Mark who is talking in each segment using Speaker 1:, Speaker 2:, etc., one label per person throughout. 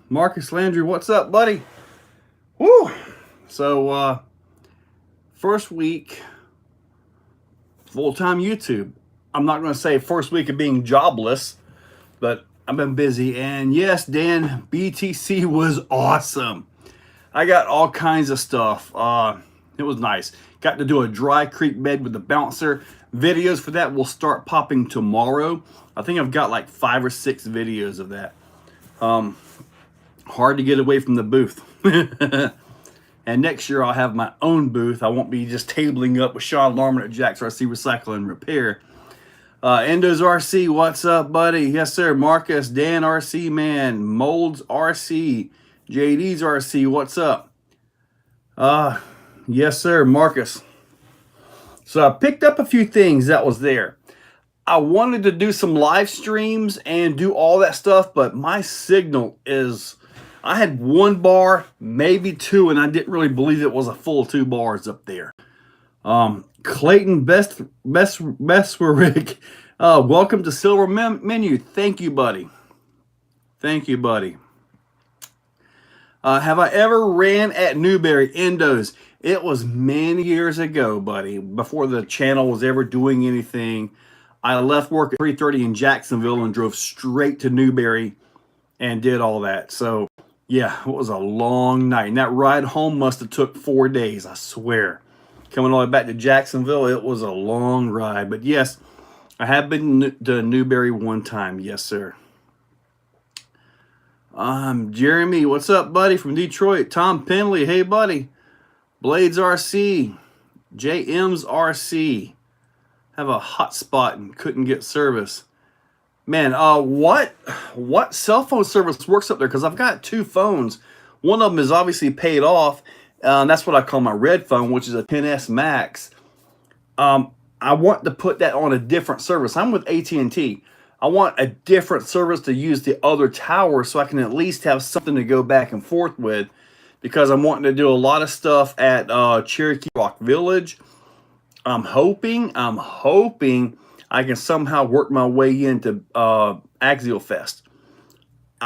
Speaker 1: Marcus Landry, what's up, buddy? Woo! So, first week, full-time YouTube. I'm not going to say first week of being jobless, but I've been busy. And yes, Dan, BTC was awesome. I got all kinds of stuff. It was nice. Got to do a dry creek bed with the bouncer. Videos for that will start popping tomorrow. I think I've got like 5 or 6 videos of that. Hard to get away from the booth. And next year I'll have my own booth. I won't be just tabling up with Sean Larman at Jack's RC Recycle and Repair. Endo's RC, what's up, buddy? Yes, sir. Marcus, Dan RC, man. Molds RC, JD's RC, what's up? Yes, sir, Marcus. So I picked up a few things that was there. I wanted to do some live streams and do all that stuff, but my signal is, I had 1 bar, maybe 2, and I didn't really believe it was a full 2 bars up there. Clayton best for Rick. Welcome to Silver Menu. Thank you, buddy. Thank you, buddy. Have I ever ran at Newberry Endos? It was many years ago, buddy, before the channel was ever doing anything. I left work at 3:30 in Jacksonville and drove straight to Newberry and did all that. So, yeah, it was a long night. And that ride home must have took 4 days, I swear. Coming all the way back to Jacksonville, it was a long ride. But yes, I have been to Newberry one time. Yes, sir. Jeremy, what's up, buddy, from Detroit? Tom Penley, hey, buddy. Blades RC, JM's RC. Have a hot spot and couldn't get service. Man, what cell phone service works up there? Because I've got 2 phones. One of them is obviously paid off. That's what I call my red phone, which is a 10S Max. I want to put that on a different service. I'm with AT&T. I want a different service to use the other tower so I can at least have something to go back and forth with, because I'm wanting to do a lot of stuff at Cherokee Rock Village. I'm hoping I can somehow work my way into Axial Fest.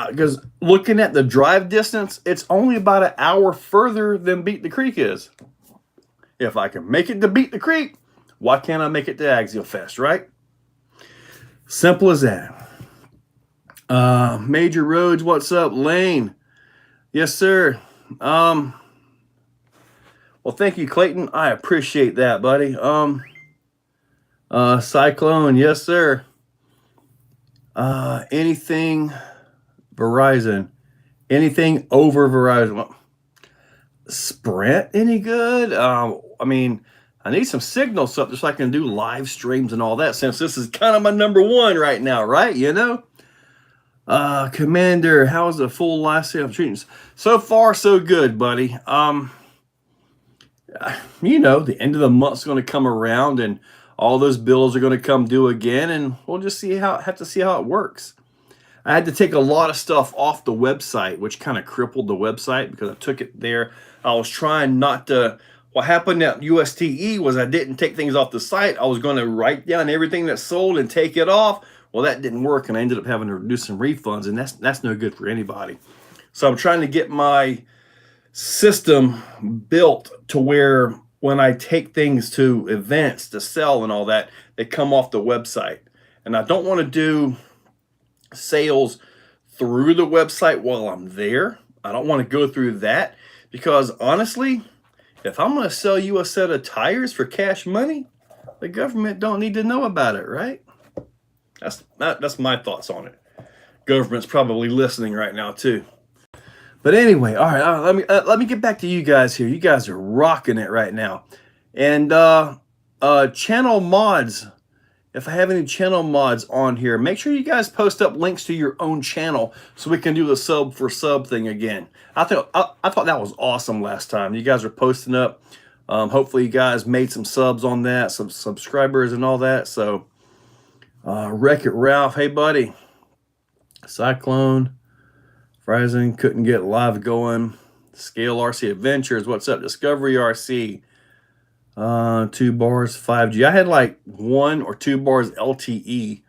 Speaker 1: Because looking at the drive distance, it's only about an hour further than Beat the Creek is. If I can make it to Beat the Creek, why can't I make it to Axial Fest, right? Simple as that. Major Roads, what's up? Lane. Yes, sir. Well, thank you, Clayton. I appreciate that, buddy. Cyclone, yes, sir. Anything Verizon. Anything over Verizon. Well, Sprint, any good? I mean, I need some signal stuff so I can do live streams and all that, since this is kind of my #1 right now, right? You know? Commander, how's the full last sale treatments? So far, so good, buddy. You know, the end of the month's going to come around and all those bills are going to come due again, and we'll just have to see how it works. I had to take a lot of stuff off the website, which kind of crippled the website because I took it there. I was trying not to. What happened at USTE was I didn't take things off the site. I was going to write down everything that sold and take it off. Well, that didn't work, and I ended up having to do some refunds, and that's no good for anybody. So I'm trying to get my system built to where when I take things to events to sell and all that, they come off the website. And I don't want to do sales through the website while I'm there. I don't want to go through that, because honestly, if I'm going to sell you a set of tires for cash money, the government don't need to know about it, right? That's my thoughts on it. Government's probably listening right now too. But anyway, all right, let me get back to you guys here. You guys are rocking it right now. And channel mods, if I have any channel mods on here, make sure you guys post up links to your own channel so we can do the sub for sub thing again. I thought that was awesome last time. You guys are posting up. Hopefully you guys made some subs on that, some subscribers and all that. So Wreck-It Ralph, hey buddy. Cyclone, Verizon couldn't get live going. Scale RC Adventures, what's up? Discovery RC, 2 bars 5G. I had like 1 or 2 bars LTE.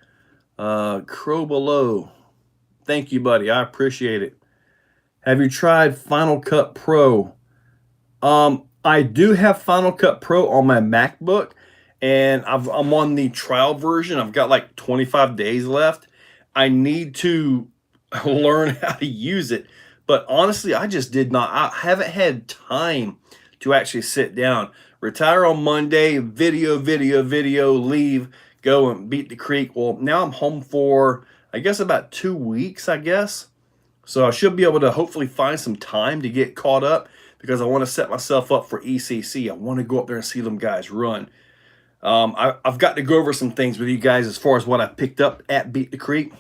Speaker 1: Crow Below, thank you, buddy. I appreciate it. Have you tried Final Cut Pro? I do have Final Cut Pro on my MacBook, and I'm on the trial version. I've got like 25 days left. I need to learn how to use it, but honestly, I just did not. I haven't had time to actually sit down. Retire on Monday, video, leave, go and beat the creek. Well, now I'm home for, I guess, about 2 weeks, I guess. So I should be able to hopefully find some time to get caught up because I want to set myself up for ECC. I want to go up there and see them guys run. I've got to go over some things with you guys as far as what I picked up at Beat the Creek.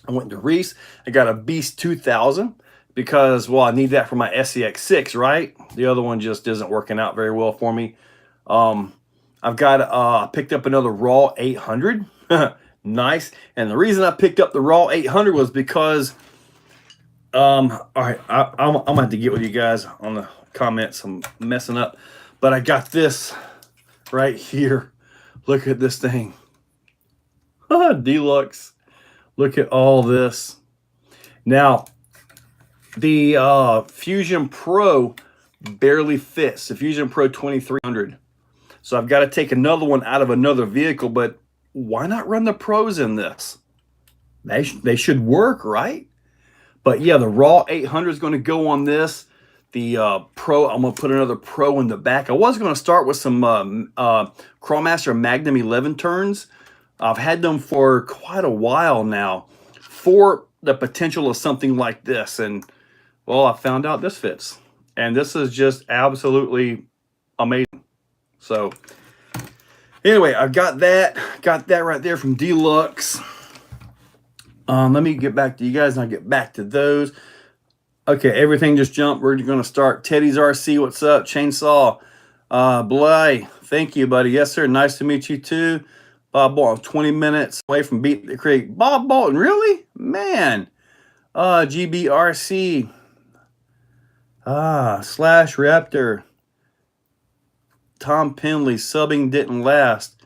Speaker 1: I went to Reese. I got a Beast 2000 because, well, I need that for my SEX6, right? The other one just isn't working out very well for me. I've got picked up another Raw 800. Nice. And the reason I picked up the Raw 800 was because all right, I'm gonna have to get with you guys on the comments. I'm messing up, but I got this right here. Look at this thing. Deluxe. Look at all this. Now, the Fusion Pro barely fits. The Fusion Pro 2300. So I've got to take another one out of another vehicle, but why not run the Pros in this? They should work, right? But yeah, the Raw 800 is going to go on this. The Pro, I'm going to put another Pro in the back. I was going to start with some Crawlmaster Magnum 11 turns. I've had them for quite a while now for the potential of something like this. And, well, I found out this fits. And this is just absolutely amazing. So, anyway, I've got that. Got that right there from Deluxe. Let me get back to you guys and I'll get back to those. Okay, everything just jumped. We're going to start. Teddy's RC, what's up? Chainsaw. Bly, thank you, buddy. Yes, sir. Nice to meet you, too. Bob Bolton, 20 minutes away from Beat the Creek. Bob Bolton, really? Man. GBRC. Slash Raptor. Tom Penley, subbing didn't last.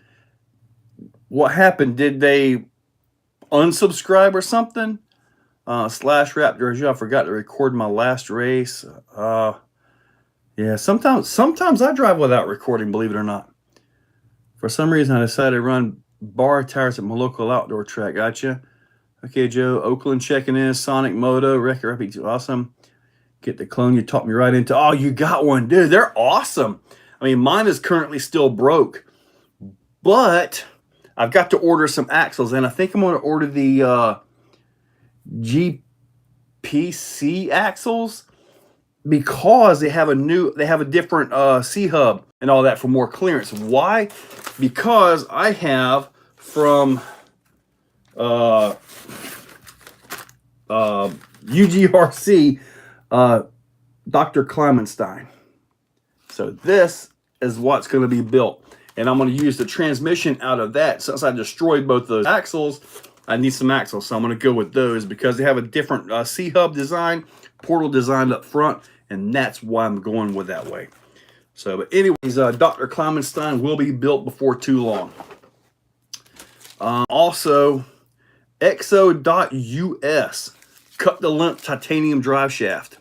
Speaker 1: What happened? Did they unsubscribe or something? Slash Raptor, I forgot to record my last race. Yeah, sometimes I drive without recording, believe it or not. For some reason, I decided to run bar tires at my local outdoor track. Gotcha. Okay, Joe. Oakland checking in. Sonic Moto. Record Epic. Awesome. Get the clone you taught me right into. Oh, you got one. Dude, they're awesome. I mean, mine is currently still broke. But I've got to order some axles. And I think I'm going to order the GPC axles because they have a different C-hub and all that for more clearance. Why? Because I have from UGRC Dr. Kleimenstein. So this is what's going to be built. And I'm going to use the transmission out of that. Since I destroyed both those axles, I need some axles. So I'm going to go with those because they have a different C-hub design, portal designed up front, and that's why I'm going with that way. So, but anyways, Dr. Kleimenstein will be built before too long. Also, Exo.us, cut the length titanium drive shaft.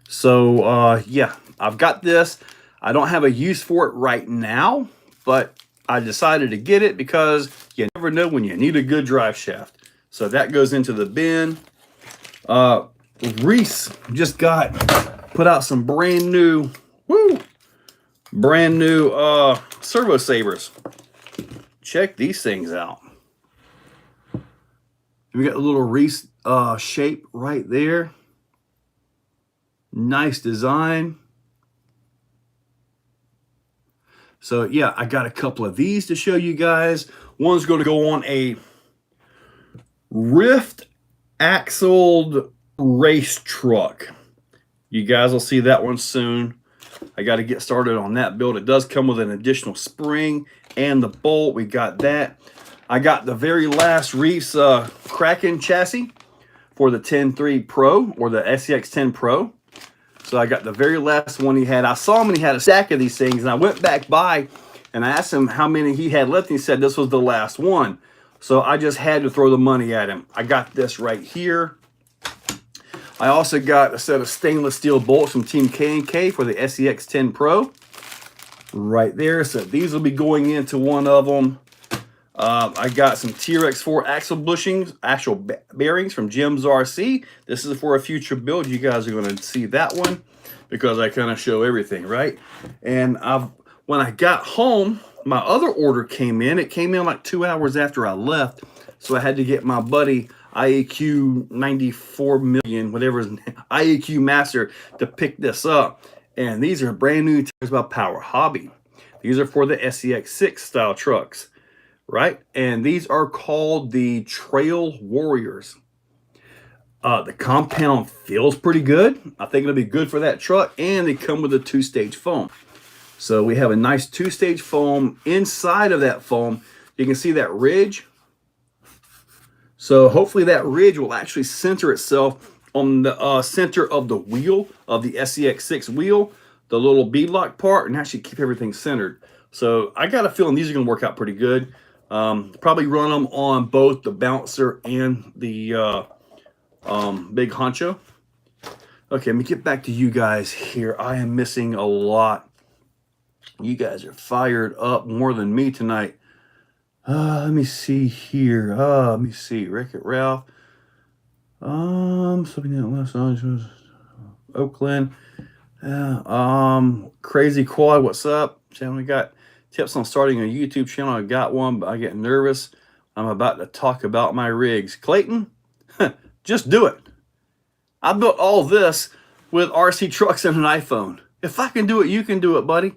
Speaker 1: So, yeah, I've got this. I don't have a use for it right now, but I decided to get it because you never know when you need a good drive shaft. So that goes into the bin. Reese just put out some brand new servo sabers. Check these things out. We got a little Reese shape right there. Nice design. So yeah, I got a couple of these to show you guys. One's going to go on a Rift axled race truck. You guys will see that one soon. I got to get started on that build. It does come with an additional spring and the bolt. We got that. I got the very last Reese Kraken chassis for the 10.3 Pro or the SEX10 Pro. So I got the very last one he had. I saw him and he had a stack of these things, and I went back by and I asked him how many he had left, and he said this was the last one. So I just had to throw the money at him. I got this right here. I also got a set of stainless steel bolts from Team K&K for the SEX10 Pro. Right there. So these will be going into one of them. I got some TRX4 axle bushings, actual bearings from Jim's RC. This is for a future build. You guys are going to see that one because I kind of show everything, right? And when I got home, my other order came in. It came in like 2 hours after I left. So I had to get my buddy IAQ 94 million, whatever his name, IAQ Master, to pick this up. And these are brand new tires by Power Hobby. These are for the SEX6 style trucks, right? And these are called the Trail Warriors. The compound feels pretty good. I think it'll be good for that truck, and they come with a 2-stage foam. So we have a nice 2-stage foam. Inside of that foam, you can see that ridge. So hopefully that ridge will actually center itself on the center of the wheel of the SEX6 wheel, the little beadlock part, and actually keep everything centered. So I got a feeling these are going to work out pretty good. Probably run them on both the bouncer and the big honcho. Okay, let me get back to you guys here. I am missing a lot. You guys are fired up more than me tonight. Let me see here. Let me see. Wreck-It Ralph. Something in Los Angeles, Oakland. Crazy Quad. What's up? We got tips on starting a YouTube channel. I got one, but I get nervous. I'm about to talk about my rigs. Clayton, just do it. I built all this with RC trucks and an iPhone. If I can do it, you can do it, buddy.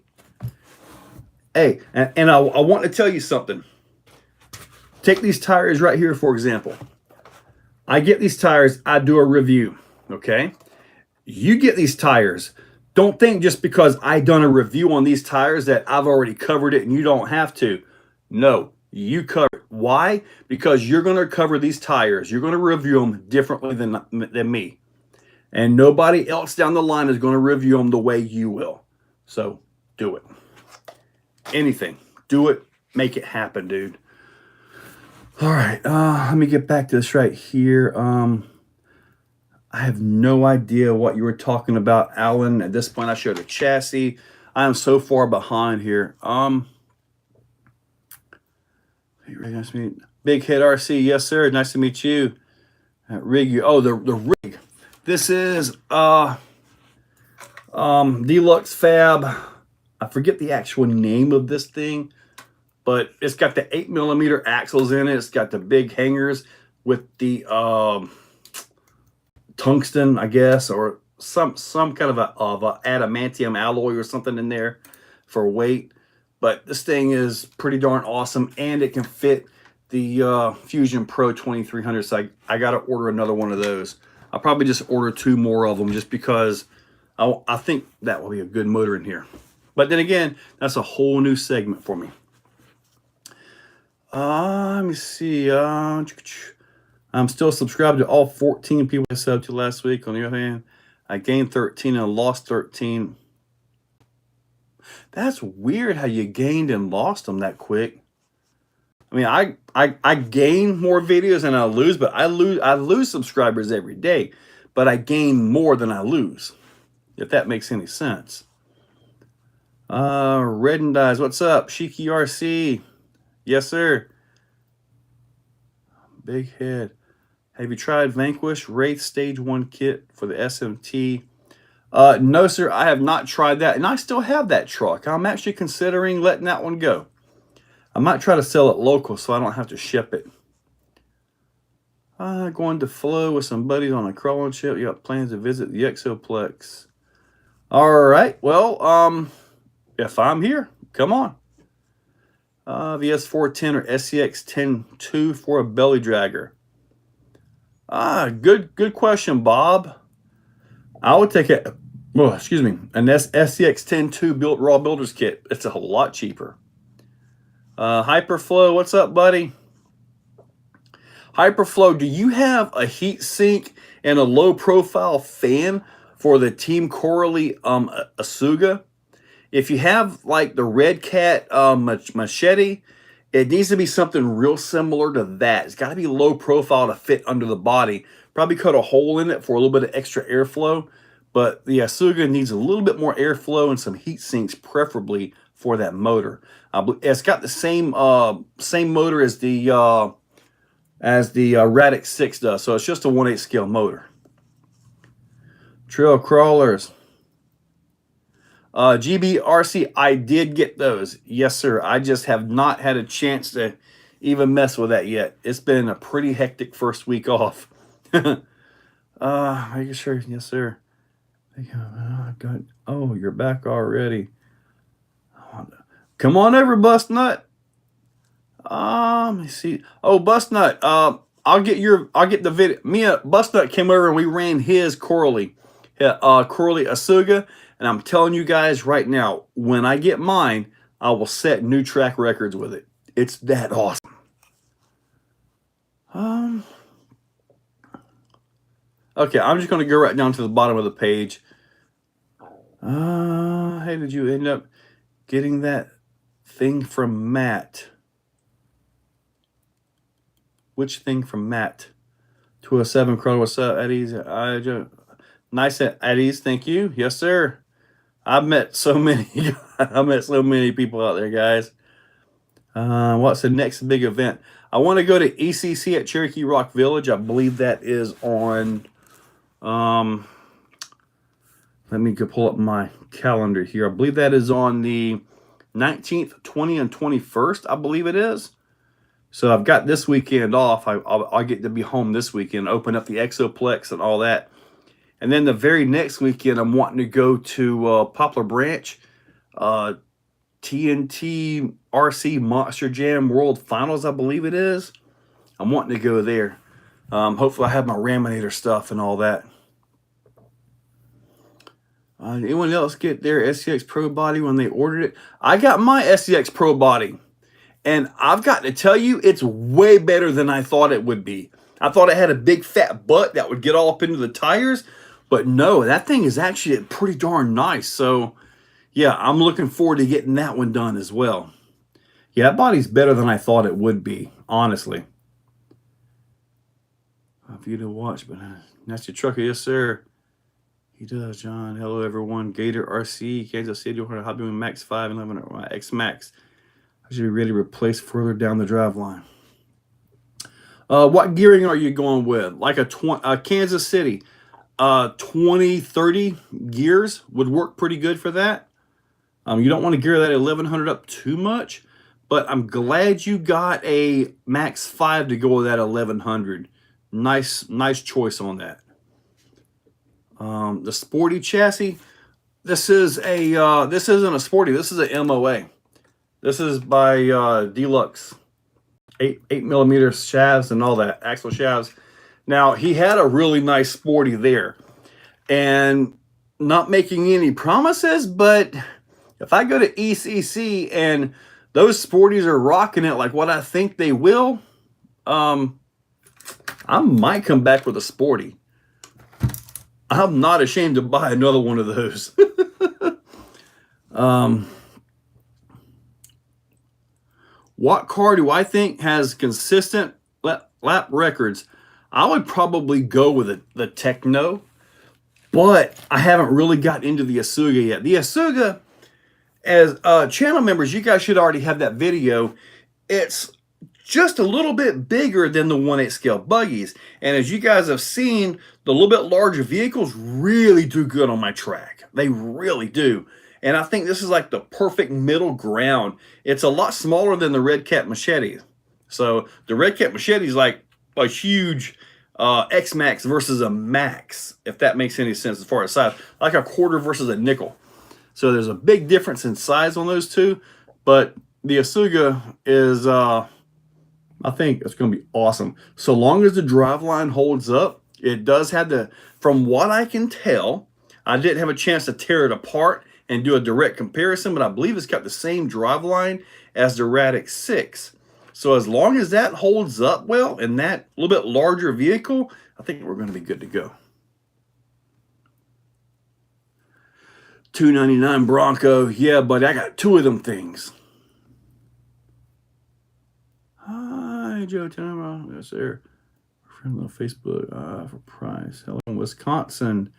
Speaker 1: Hey, and I want to tell you something. Take these tires right here, for example. I get these tires, I do a review, okay? You get these tires. Don't think just because I done a review on these tires that I've already covered it and you don't have to. No, you cover it. Why? Because you're going to cover these tires. You're going to review them differently than me. And nobody else down the line is going to review them the way you will. So do it. Anything. Do it. Make it happen, dude. All right. Let me get back to this right here. I have no idea what you were talking about, Alan. At this point, I showed a chassis. I am so far behind here. Nice to meet Big Head RC. Yes, sir. Nice to meet you. Rig. Oh, the rig. This is Deluxe Fab. I forget the actual name of this thing, but it's got the 8mm axles in it. It's got the big hangers with the tungsten, I guess, or some kind of a adamantium alloy or something in there for weight. But this thing is pretty darn awesome, and it can fit the Fusion Pro 2300. So I got to order another one of those. I'll probably just order 2 more of them just because I think that will be a good motor in here. But then again, that's a whole new segment for me. Let me see. I'm still subscribed to all 14 people I subbed to last week. On the other hand, I gained 13 and lost 13. That's weird how you gained and lost them that quick. I mean, I gain more videos than I lose, but I lose subscribers every day, but I gain more than I lose, if that makes any sense. Red and Dies, what's up? Shiki RC, yes sir. Big Head, have you tried Vanquish Wraith Stage 1 kit for the SMT? No sir, I have not tried that, and I still have that truck. I'm actually considering letting that one go. I might try to sell it local so I don't have to ship it. Going to Flow with some buddies on a crawling ship. You got plans to visit the Exoplex. All right, well, if I'm here, come on. VS410 or SEX10-2 for a belly dragger. Good question, Bob. I would take an SEX10-2 raw builder's kit. It's a lot cheaper. Hyperflow, what's up, buddy? Hyperflow, do you have a heat sink and a low profile fan for the Team Coralie Asuga? If you have like the Red Cat machete, it needs to be something real similar to that. It's got to be low profile to fit under the body Probably cut a hole in it for a little bit of extra airflow. But the Asuga needs a little bit more airflow and some heat sinks, preferably for that motor. It's got the same motor as the Radix 6 does, so it's just a 1/8 scale motor. Trail crawlers. GBRC, I did get those. Yes, sir. I just have not had a chance to even mess with that yet. It's been a pretty hectic first week off. Are you sure? Yes, sir. Oh, you're back already. Come on over, Bust Nut. Let me see. Oh, Bust Nut. I'll get the video. Me and Bust Nut came over and we ran his Corley Asuga. And I'm telling you guys right now, when I get mine, I will set new track records with it. It's that awesome. Okay, I'm just going to go right down to the bottom of the page. Hey, did you end up getting that thing from Matt? Which thing from Matt? 207 Crow, what's up, Eddie's? Nice at ease, thank you. Yes, sir. I've met so many. I met so many people out there, guys. What's the next big event? I want to go to ECC at Cherokee Rock Village. I believe that is on. Let me go pull up my calendar here. I believe that is on the 19th, 20th, and 21st. I believe it is. So I've got this weekend off. I'll get to be home this weekend, open up the Exoplex and all that. And then the very next weekend, I'm wanting to go to Poplar Branch, TNT RC Monster Jam World Finals, I believe it is. I'm wanting to go there. Hopefully I have my Raminator stuff and all that. Anyone else get their SCX Pro Body when they ordered it? I got my SCX Pro Body. And I've got to tell you, it's way better than I thought it would be. I thought it had a big fat butt that would get all up into the tires. But no, that thing is actually pretty darn nice. So, yeah, I'm looking forward to getting that one done as well. Yeah, that body's better than I thought it would be, honestly. For you to watch, but that's your trucker. Yes, sir. He does, John. Hello, everyone. Gator RC, Kansas City, Hobby Max 5 and 11 X Max. I should be ready to replace further down the drive line. What gearing are you going with? Like a Kansas City. 20-30 gears would work pretty good for that. You don't want to gear that 1100 up too much, but I'm glad you got a Max 5 to go with that 1100. Nice choice on that. The sporty chassis. This isn't a sporty. This is a MOA. This is by Deluxe. 8mm shafts and all that, axle shafts. Now, he had a really nice sporty there. And not making any promises, but if I go to ECC and those sporties are rocking it like what I think they will, I might come back with a sporty. I'm not ashamed to buy another one of those. What car do I think has consistent lap records? I would probably go with the Techno, but I haven't really got into the Asuga yet. The Asuga, as channel members, you guys should already have that video. It's just a little bit bigger than the 1/8 scale buggies. And as you guys have seen, the little bit larger vehicles really do good on my track. They really do. And I think this is like the perfect middle ground. It's a lot smaller than the Red Cat Machete. So the Red Cat Machete is like a huge X-Max versus a Max, if that makes any sense as far as size. Like a quarter versus a nickel. So there's a big difference in size on those two. But the Asuga is, I think it's going to be awesome. So long as the driveline holds up, it does have the, from what I can tell, I didn't have a chance to tear it apart and do a direct comparison, but I believe it's got the same driveline as the Radix 6. So as long as that holds up well in that little bit larger vehicle, I think we're going to be good to go. $299 Bronco. Yeah, but I got two of them things. Hi, Joe. Yes, sir. Friend on Facebook for price. Hello, Wisconsin.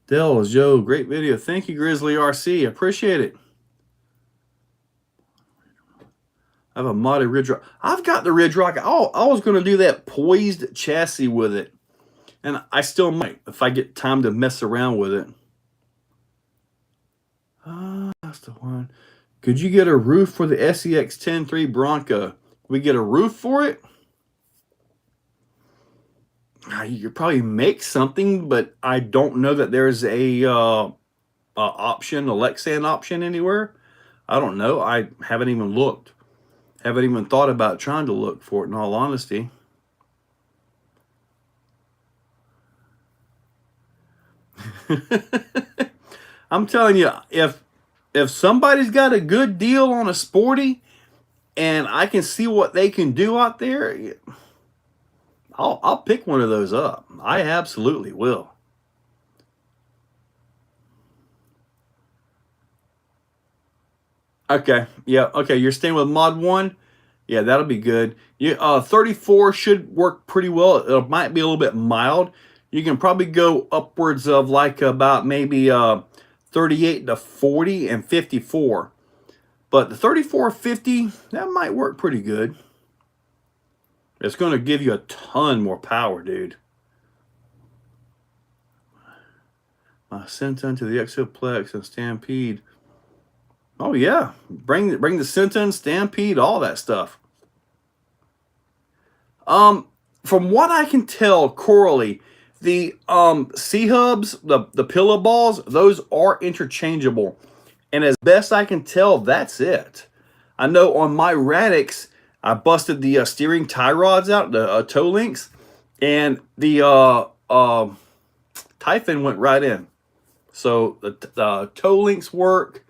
Speaker 1: Dell, Joe, great video. Thank you, Grizzly RC. Appreciate it. I have a modded Ridge Rock. I've got the Ridge Rock. I was going to do that poised chassis with it. And I still might if I get time to mess around with it. That's the one. Could you get a roof for the SEX 10.3 Bronco? Can we get a roof for it? You could probably make something, but I don't know that there's a option, a Lexan option anywhere. I don't know. I haven't even looked. Haven't even thought about trying to look for it, in all honesty. I'm telling you, if somebody's got a good deal on a Sporty and I can see what they can do out there, I'll pick one of those up. I absolutely will. Okay, yeah, okay, you're staying with Mod 1? Yeah, that'll be good. 34 should work pretty well. It might be a little bit mild. You can probably go upwards of like about maybe 38 to 40 and 54. But the 3450, that might work pretty good. It's going to give you a ton more power, dude. My Senton to the Exoplex and Stampede. Oh yeah, bring the Senton, Stampede, all that stuff. From what I can tell, Coralie, the C-hubs, the pillow balls, those are interchangeable. And as best I can tell, that's it. I know on my Radix, I busted the steering tie rods out, the toe links, and the Typhon went right in. So the toe links work.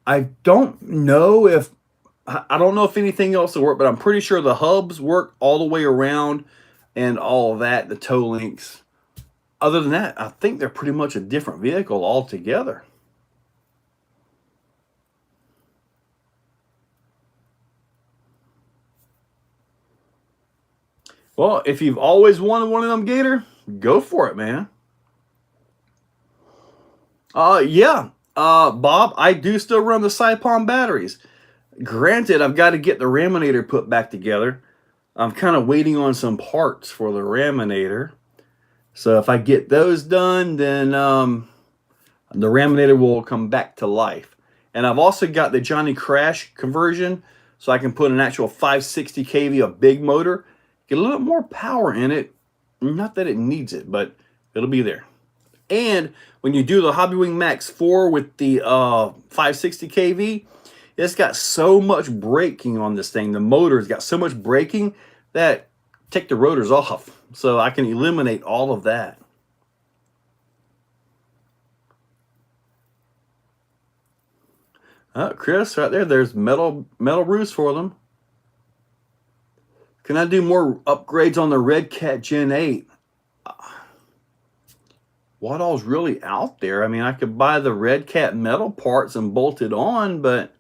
Speaker 1: I don't know if anything else will work, but I'm pretty sure the hubs work all the way around and all of that, the toe links. Other than that, I think they're pretty much a different vehicle altogether. Well, if you've always wanted one of them, Gator, go for it, man. Yeah. Bob, I do still run the Saipon batteries. Granted, I've got to get the Raminator put back together. I'm kind of waiting on some parts for the Raminator. So if I get those done, then the Raminator will come back to life. And I've also got the Johnny Crash conversion, so I can put an actual 560 kV, a big motor, get a little more power in it. Not that it needs it, but it'll be there. And when you do the Hobbywing Max 4 with the 560 kV, it's got so much braking on this thing. The motor's got so much braking that take the rotors off. So I can eliminate all of that. Chris, right there, there's metal roofs for them. Can I do more upgrades on the Red Cat Gen 8? What all's really out there? I mean, I could buy the Red Cat metal parts and bolt it on, but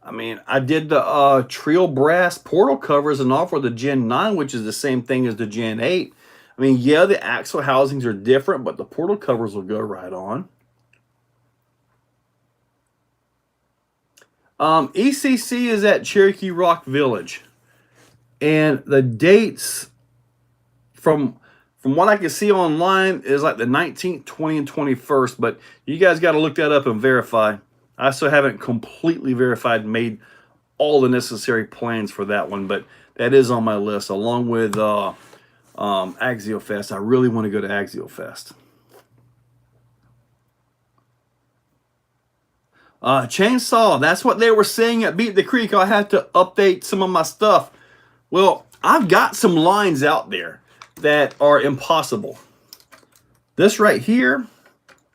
Speaker 1: I mean, I did the Trio Brass portal covers and all for the Gen 9, which is the same thing as the Gen 8. I mean, yeah, the axle housings are different, but the portal covers will go right on. ECC is at Cherokee Rock Village. And the dates from what I can see online is like the 19th, 20th, and 21st. But you guys got to look that up and verify. I still haven't completely verified and made all the necessary plans for that one. But that is on my list, along with AxioFest. I really want to go to AxioFest. Chainsaw, that's what they were saying at Beat the Creek. I had to update some of my stuff. Well, I've got some lines out there that are impossible. This right here,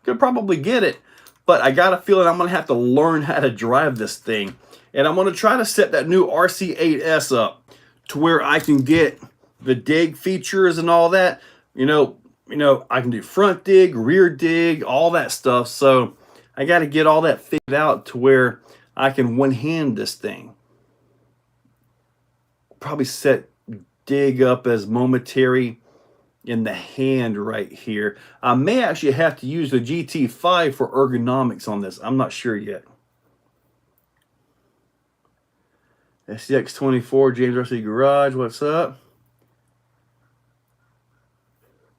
Speaker 1: could probably get it, but I got a feeling I'm going to have to learn how to drive this thing. And I'm going to try to set that new RC8S up to where I can get the dig features and all that. You know, I can do front dig, rear dig, all that stuff. So I got to get all that figured out to where I can one-hand this thing. Probably set dig up as momentary in the hand right here. I may actually have to use the GT5 for ergonomics on this. I'm not sure yet. SCX24, James RC Garage, what's up?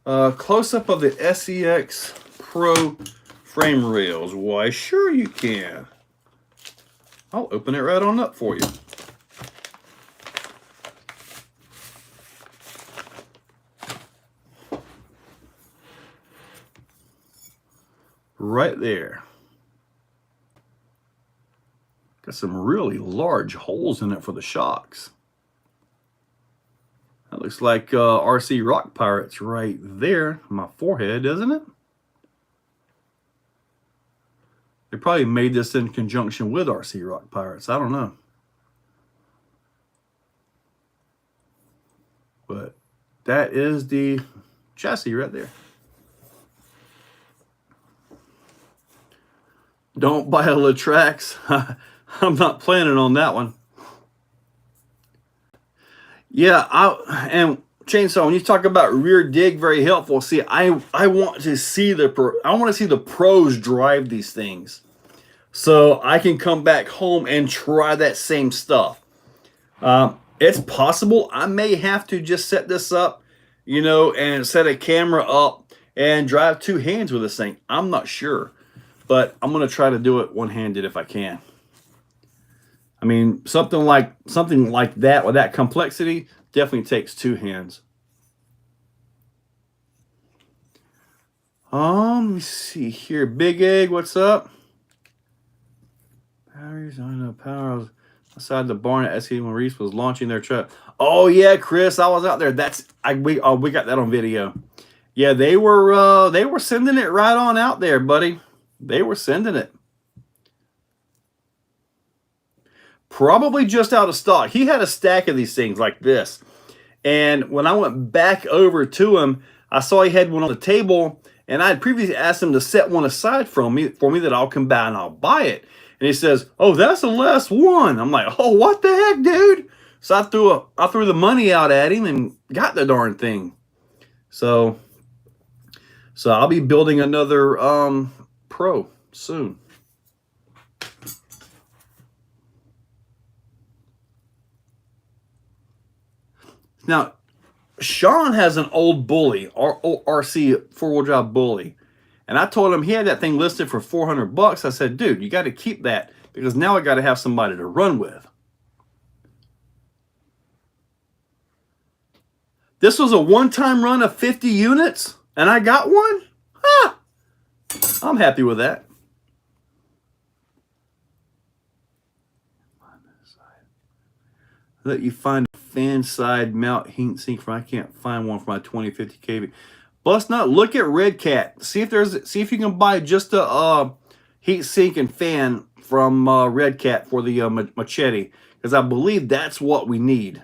Speaker 1: Close up of the SCX Pro frame rails. Why, sure you can. I'll open it right on up for you. Right there. Got some really large holes in it for the shocks. That looks like RC Rock Pirates right there. My forehead, doesn't it? They probably made this in conjunction with RC Rock Pirates. I don't know. But that is the chassis right there. Don't buy a Latrax. I'm not planning on that one. Yeah, and Chainsaw, when you talk about rear dig, very helpful. See, I want to see the pros drive these things, so I can come back home and try that same stuff. It's possible I may have to just set this up, you know, and set a camera up and drive two hands with this thing. I'm not sure, but I'm gonna try to do it one-handed if I can. I mean, something like that with that complexity definitely takes two hands. Let me see here. Big Egg, what's up? Batteries on the power outside the barn at SE when Reese was launching their truck. Oh yeah, Chris, I was out there. We got that on video. Yeah, they were sending it right on out there, buddy. They were sending it. Probably just out of stock. He had a stack of these things like this. And when I went back over to him, I saw he had one on the table, and I had previously asked him to set one aside for me that I'll come back and I'll buy it. And he says, "Oh, that's the last one." I'm like, "Oh, what the heck, dude?" So I threw the money out at him and got the darn thing. So I'll be building another Pro soon. Now, Sean has an old Bully, RC four-wheel drive Bully. And I told him he had that thing listed for $400. I said, "Dude, you got to keep that because now I got to have somebody to run with." This was a one-time run of 50 units, and I got one? Huh. I'm happy with that. Let you find a fan side mount heat sink for. I can't find one for my 2050 kV. Bust not. Look at Red Cat. See if you can buy just a heat sink and fan from Red Cat for the machete, because I believe that's what we need.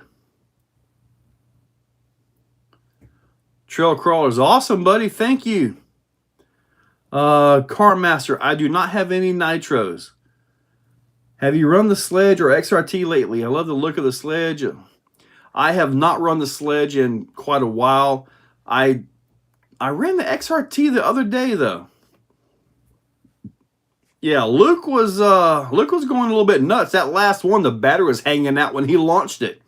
Speaker 1: Trail Crawler's awesome, buddy. Thank you. Car Master. I do not have any nitros. Have you run the Sledge or XRT lately? I love the look of the Sledge. I have not run the Sledge in quite a while. I ran the XRT the other day though. Yeah, Luke was going a little bit nuts. That last one, the battery was hanging out when he launched it.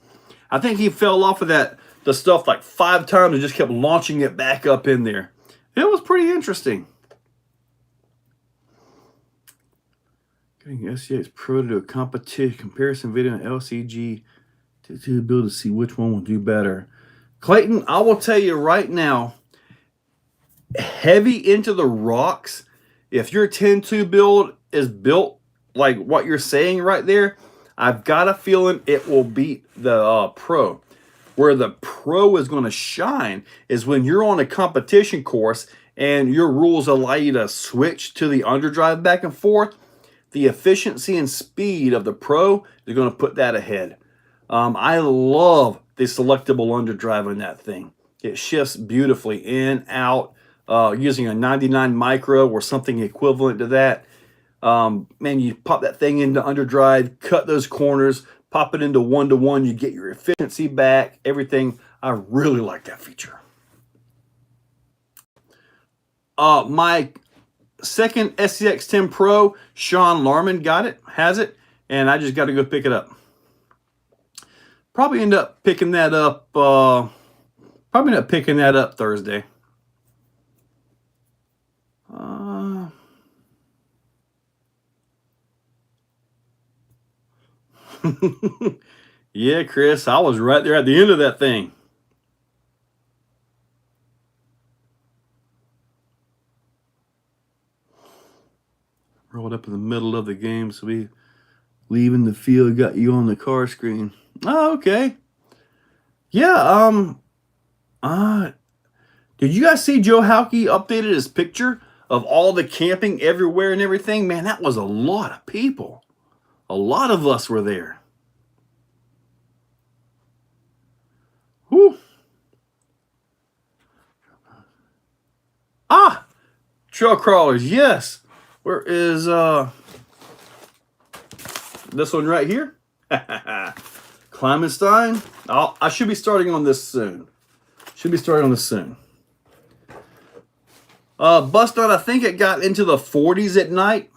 Speaker 1: I think he fell off of the stuff like 5 times and just kept launching it back up in there. It was pretty interesting. Getting SCX Pro to do a comparison video on LCG to build to see which one will do better. Clayton, I will tell you right now, heavy into the rocks, if your 10.2 build is built like what you're saying right there, I've got a feeling it will beat the Pro. Where the Pro is going to shine is when you're on a competition course and your rules allow you to switch to the underdrive back and forth. The efficiency and speed of the Pro is going to put that ahead. I love the selectable underdrive in that thing. It shifts beautifully in, out, using a 99 micro or something equivalent to that. Man, you pop that thing into underdrive, cut those corners, pop it into 1-to-1, you get your efficiency back, everything. I really like that feature. My second SCX10 Pro, Sean Larman has it, and I just got to go pick it up. Probably end up picking that up. Thursday. Yeah, Chris, I was right there at the end of that thing. Rolled up in the middle of the game, so we leaving the field, got you on the car screen. Oh, okay. Yeah, did you guys see Joe Halke updated his picture of all the camping everywhere and everything? Man, that was a lot of people. A lot of us were there. Whew. Ah, trail crawlers, yes. Where is this one right here? Clemenstein. I should be starting on this soon. Bust out, I think it got into the 40s at night.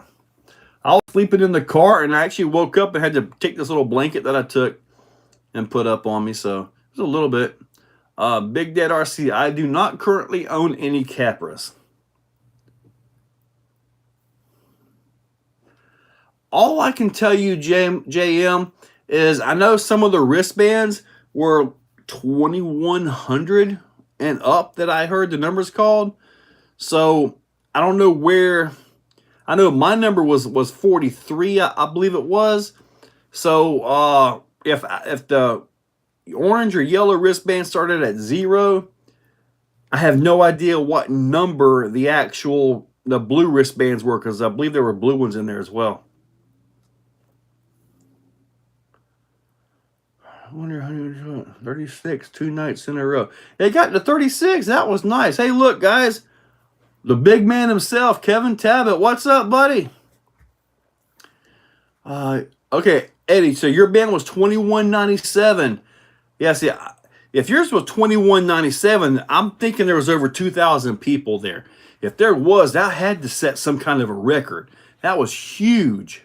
Speaker 1: I was sleeping in the car and I actually woke up and had to take this little blanket that I took and put up on me. So it was a little bit. Big Dad RC, I do not currently own any Capras. All I can tell you, JM, is I know some of the wristbands were 2,100 and up that I heard the numbers called. So I don't know where. I know my number was 43, I believe it was. So if the orange or yellow wristband started at 0, I have no idea what number the blue wristbands were, because I believe there were blue ones in there as well. I wonder, 36, 2 nights in a row. They got to 36. That was nice. Hey, look, guys. The big man himself, Kevin Tabbitt. What's up, buddy? Okay, Eddie, so your band was 2197. Yeah, see, if yours was 2197, I'm thinking there was over 2,000 people there. If there was, that had to set some kind of a record. That was huge.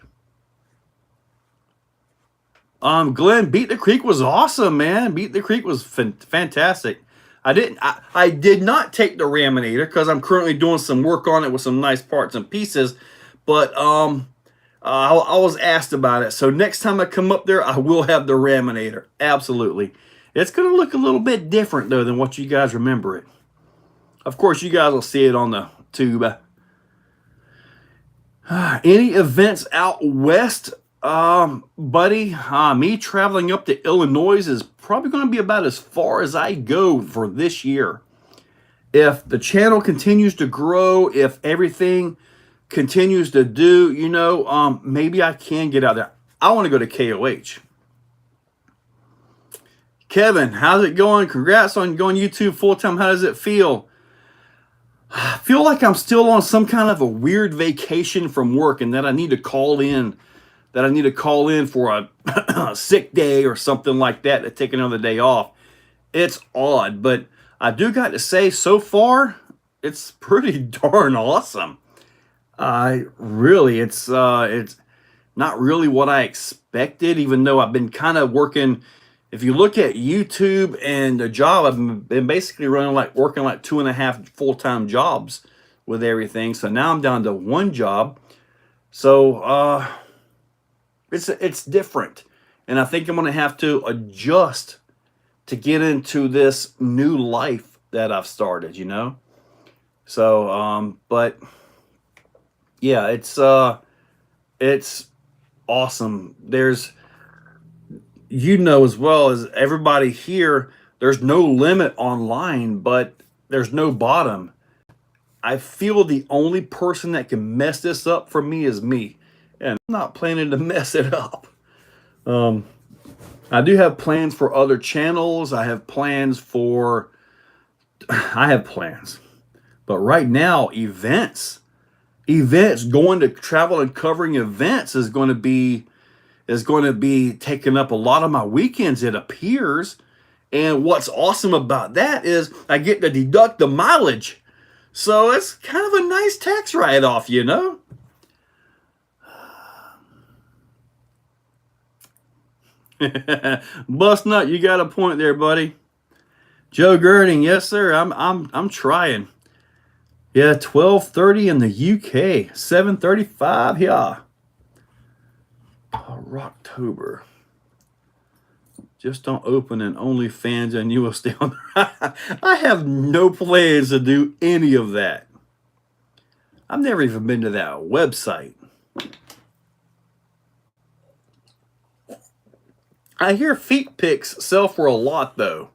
Speaker 1: Glenn, Beat the Creek was awesome, man. Beat the Creek was fantastic. I did not take the Raminator because I'm currently doing some work on it with some nice parts and pieces. But I was asked about it. So next time I come up there, I will have the Raminator. Absolutely. It's going to look a little bit different, though, than what you guys remember it. Of course, you guys will see it on the tube. Any events out west? Buddy, me traveling up to Illinois is probably going to be about as far as I go for this year. If the channel continues to grow, if everything continues to do, maybe I can get out there. I want to go to KOH. Kevin, how's it going? Congrats on going YouTube full-time. How does it feel? I feel like I'm still on some kind of a weird vacation from work and that I need to call in. For a sick day or something like that to take another day off. It's odd, but I do got to say, so far, it's pretty darn awesome. It's not really what I expected, even though I've been kind of working. If you look at YouTube and the job, I've been basically working like 2.5 full-time jobs with everything. So now I'm down to 1 job. So, it's different, and I think I'm going to have to adjust to get into this new life that I've started, So, but yeah, it's awesome. There's, as well as everybody here, there's no limit online, but there's no bottom. I feel the only person that can mess this up for me is me. And I'm not planning to mess it up. I do have plans for other channels. I have plans. But right now, events, going to travel and covering events is going to be, is going to be taking up a lot of my weekends, it appears. And what's awesome about that is I get to deduct the mileage. So it's kind of a nice tax write-off, you know? Bust nut, you got a point there, buddy. Joe Girding, yes sir. I'm trying. Yeah, 12:30 in the UK, 7:35 here. Rocktober. Just don't open an OnlyFans and you will stay on. I have no plans to do any of that. I've never even been to that website. I hear feet pics sell for a lot though.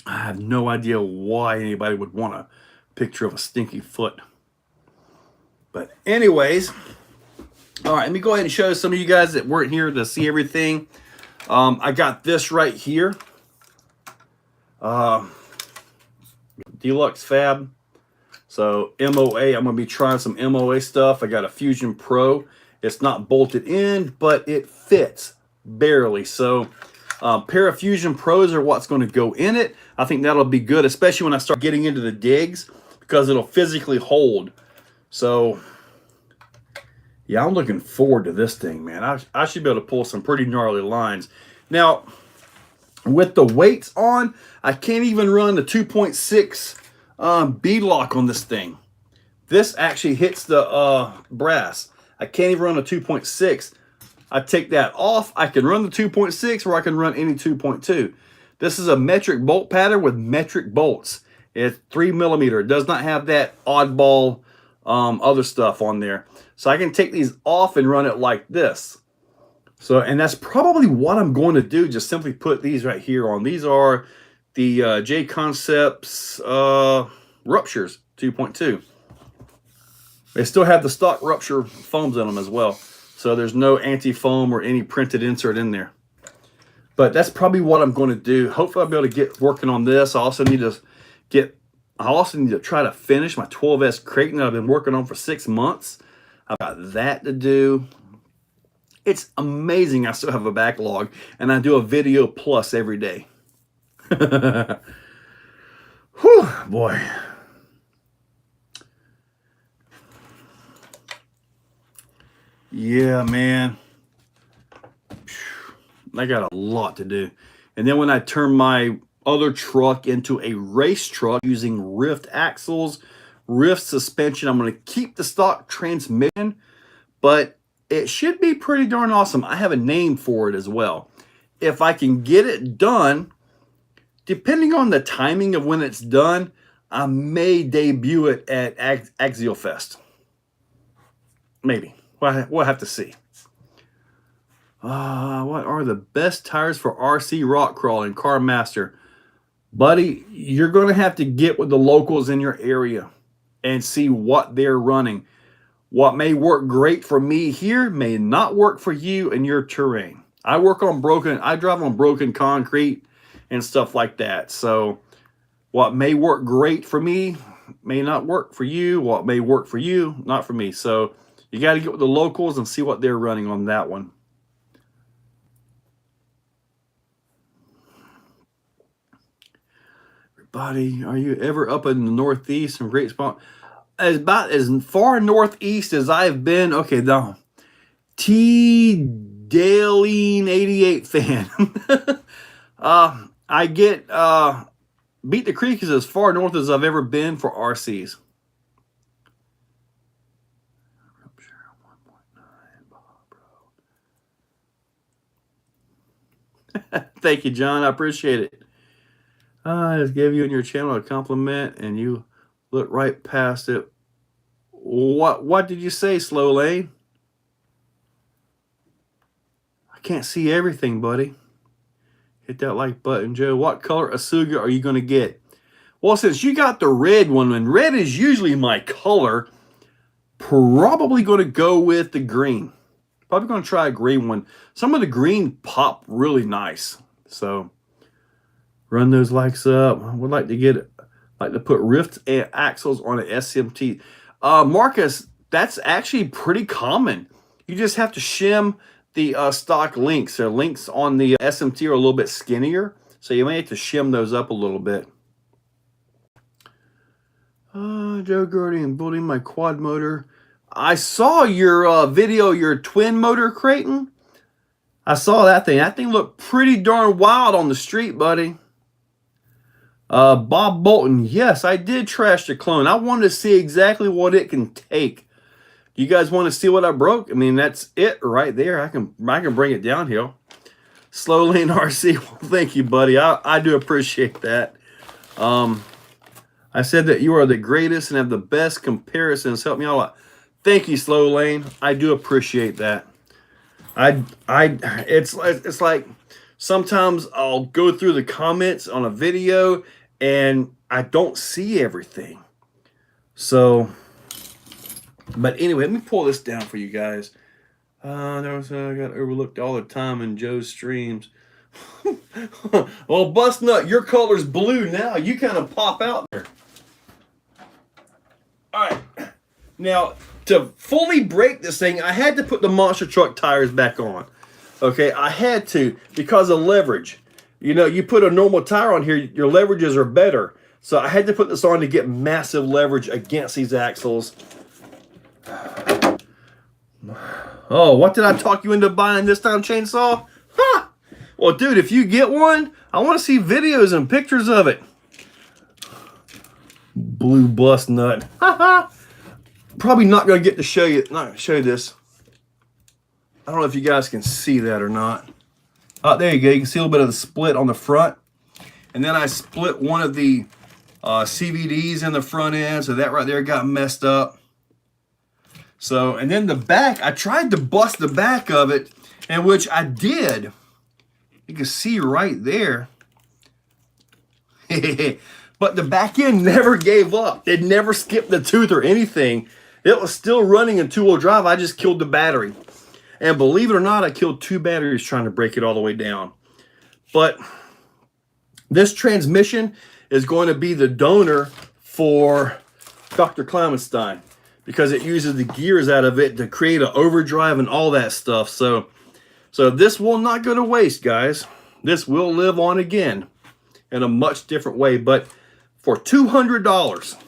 Speaker 1: I have no idea why anybody would want a picture of a stinky foot. But anyways, all right, let me go ahead and show some of you guys that weren't here to see everything. I got this right here. Deluxe Fab. So MOA, I'm going to be trying some MOA stuff. I got a Fusion Pro. It's not bolted in, but it fits barely. So pair of Fusion Pros are what's going to go in it. I think that'll be good, especially when I start getting into the digs, because it'll physically hold. So yeah, I'm looking forward to this thing, man. I should be able to pull some pretty gnarly lines. Now, with the weights on, I can't even run the 2.6 bead lock on this thing. This actually hits the brass. I can't even run a 2.6. I take that off. I can run the 2.6 or I can run any 2.2. This is a metric bolt pattern with metric bolts. It's 3mm. It does not have that oddball other stuff on there. So I can take these off and run it like this. So, and that's probably what I'm going to do. Just simply put these right here on. These are the J Concepts Ruptures 2.2. They still have the stock rupture foams in them as well. So there's no anti-foam or any printed insert in there. But that's probably what I'm going to do. Hopefully I'll be able to get working on this. I also need to try to finish my 12S Kraken that I've been working on for 6 months. I've got that to do. It's amazing I still have a backlog, and I do a video plus every day. Whew, boy. Yeah, man. I got a lot to do. And then when I turn my other truck into a race truck using Rift axles, Rift suspension, I'm going to keep the stock transmission, but it should be pretty darn awesome. I have a name for it as well. If I can get it done, depending on the timing of when it's done, I may debut it at AxioFest. Maybe. We'll have to see. What are the best tires for RC rock crawling? Car Master. Buddy, you're going to have to get with the locals in your area and see what they're running. What may work great for me here may not work for you in your terrain. I drive on broken concrete and stuff like that. So what may work great for me may not work for you. What may work for you, not for me. So you got to get with the locals and see what they're running on that one. Everybody, are you ever up in the Northeast from Great Spot? About as far northeast as I've been. Okay, now T Daleen 88 fan. I get Beat the Creek is as far north as I've ever been for RCs. Thank you, John. I appreciate it. I just gave you and your channel a compliment, and you look right past it. What did you say, Slow Lane? I can't see everything, buddy. Hit that like button, Joe. What color Asuga are you going to get? Well, since you got the red one, and red is usually my color, probably going to go with the green. Probably going to try a green one. Some of the green pop really nice. So run those likes up. I would like to put Rift axles on an SMT. Marcus, that's actually pretty common. You just have to shim the stock links. The links on the SMT are a little bit skinnier, so you may have to shim those up a little bit. Joe Gertie and building my quad motor. I saw your video, your twin motor, Creighton. I saw that thing. That thing looked pretty darn wild on the street, buddy. Bob Bolton. Yes, I did trash the clone. I wanted to see exactly what it can take. You guys want to see what I broke? I mean, that's it right there. I can bring it downhill. Slow Lane RC. Well, thank you, buddy. I do appreciate that. I said that you are the greatest and have the best comparisons. Help me out a lot. Thank you, Slow Lane. I do appreciate that. It's like sometimes I'll go through the comments on a video and I don't see everything. So, but anyway, let me pull this down for you guys. I got overlooked all the time in Joe's streams. Well, Bust Nut, your color's blue now. You kind of pop out there. All right. Now, to fully break this thing, I had to put the monster truck tires back on. Okay, I had to because of leverage. You know, you put a normal tire on here, your leverages are better. So I had to put this on to get massive leverage against these axles. Oh, what did I talk you into buying this time, Chainsaw? Ha! Well, dude, if you get one, I want to see videos and pictures of it. Blue Bust Nut. Probably not going to get to show you, this. I don't know if you guys can see that or not. Oh, there you go. You can see a little bit of the split on the front. And then I split one of the CVDs in the front end. So that right there got messed up. So, and then the back, I tried to bust the back of it, and which I did. You can see right there. But the back end never gave up. It never skipped the tooth or anything. It was still running in two-wheel drive. I just killed the battery. And believe it or not, I killed 2 batteries trying to break it all the way down. But this transmission is going to be the donor for Dr. Kleimenstein because it uses the gears out of it to create an overdrive and all that stuff. So this will not go to waste, guys. This will live on again in a much different way. But for $200,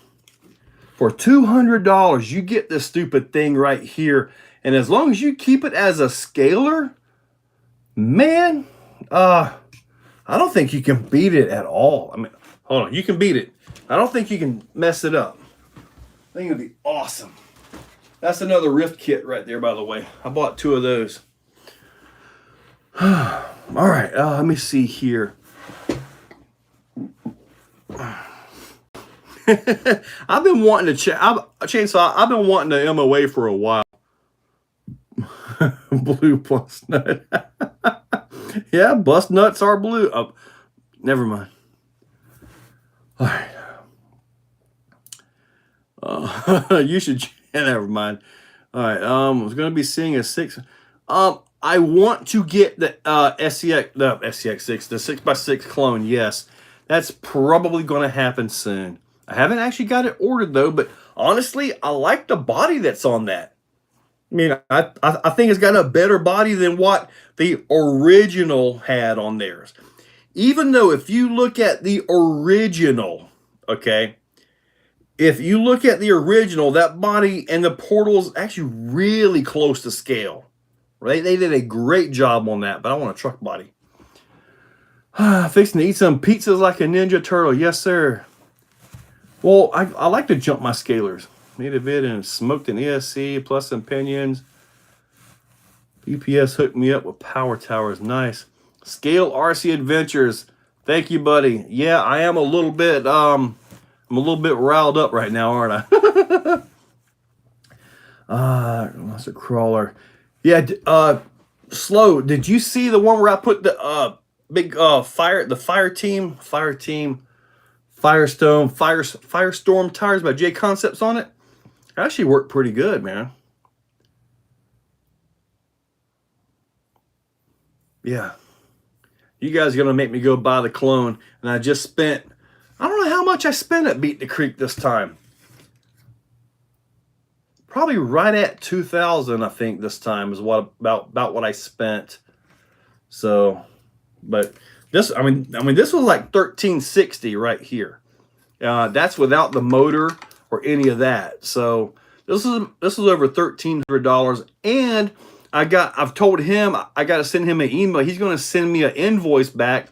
Speaker 1: you get this stupid thing right here. And as long as you keep it as a scaler, man, I don't think you can beat it at all. I mean, hold on, you can beat it. I don't think you can mess it up. I think it'd be awesome. That's another Rift kit right there, by the way. I bought 2 of those. All right, let me see here. I've been wanting to Chainsaw. I've been wanting to MOA for a while. Blue Bust Nut. Yeah, Bust Nuts are blue. Oh, never mind. All right. You should. Never mind. All right. I was going to be seeing a 6. I want to get the SCX, the SCX6, the 6x6 clone. Yes, that's probably going to happen soon. I haven't actually got it ordered though, but honestly, I like the body that's on that. I mean, I think it's got a better body than what the original had on theirs. Even though if you look at the original, okay, if you look at the original, that body and the portal's actually really close to scale. Right? They did a great job on that, but I want a truck body. Fixing to eat some pizzas like a Ninja Turtle. Yes, sir. Well, I like to jump my scalers. Made a vid and smoked an ESC plus some pinions. BPS hooked me up with power towers. Nice. Scale RC Adventures. Thank you, buddy. Yeah, I am a little bit I'm a little bit riled up right now, aren't I? That's a crawler. Yeah, Slow, did you see the one where I put the big Firestorm tires by J Concepts on it? It actually worked pretty good, man. Yeah. You guys are going to make me go buy the clone. And I just spent, I don't know how much I spent at Beat the Creek this time. probably right at 2,000. I think this time is what about what I spent. So, but this, this was like 1360 right here. That's without the motor or any of that. So this is over $1,300, and I've told him I got to send him an email. He's going to send me an invoice back.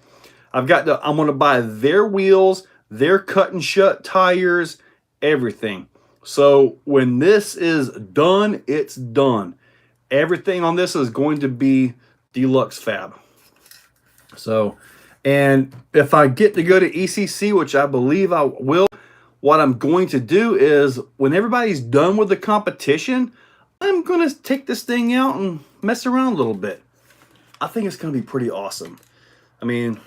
Speaker 1: I'm going to buy their wheels, their cut and shut tires, everything. So when this is done, it's done. Everything on this is going to be deluxe fab. So, and if I get to go to ECC, which I believe I will, what I'm going to do is when everybody's done with the competition, I'm going to take this thing out and mess around a little bit. I think it's going to be pretty awesome. I mean,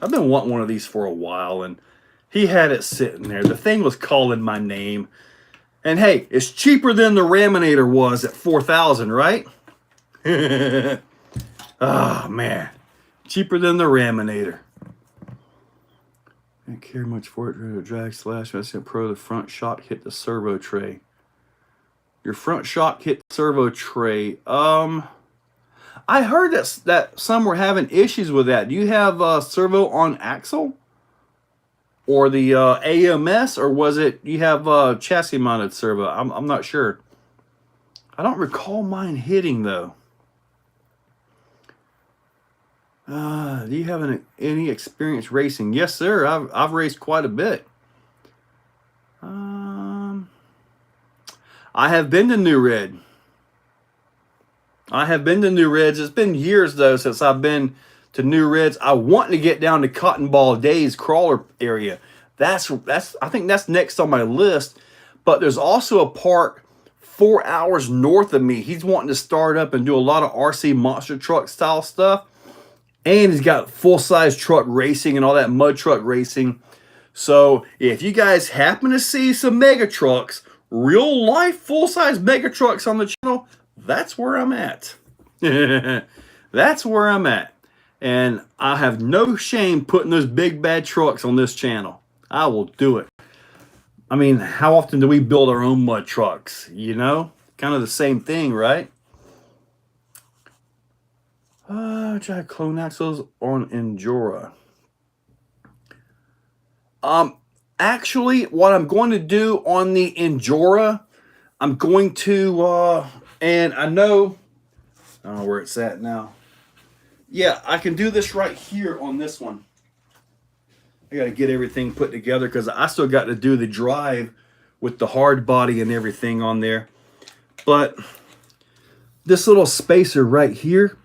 Speaker 1: I've been wanting one of these for a while, and he had it sitting there. The thing was calling my name. And hey, it's cheaper than the Raminator was at $4,000, right? Oh, man. Cheaper than the Raminator. Didn't care much for it. Drag slash. I said pro. The front shock hit the servo tray. Your front shock hit the servo tray. I heard that some were having issues with that. Do you have servo on axle? Or the AMS? Or was it you have chassis mounted servo? I'm not sure. I don't recall mine hitting though. Do you have any experience racing? Yes, sir. I've raced quite a bit. I have been to New Red. It's been years though since I've been to New Reds. I want to get down to Cotton Ball Days crawler area. I think that's next on my list. But there's also a park 4 hours north of me. He's wanting to start up and do a lot of RC monster truck style stuff. And he's got full-size truck racing and all that mud truck racing. So if you guys happen to see some mega trucks, real life full-size mega trucks on the channel, that's where I'm at. That's where I'm at. And I have no shame putting those big bad trucks on this channel. I will do it. I mean, how often do we build our own mud trucks? You know, kind of the same thing, right? Try clone axles on Endura. Actually, what I'm going to do on the Endura, I'm going to, and I don't know where it's at now. Yeah, I can do this right here on this one. I got to get everything put together because I still got to do the drive with the hard body and everything on there. But this little spacer right here,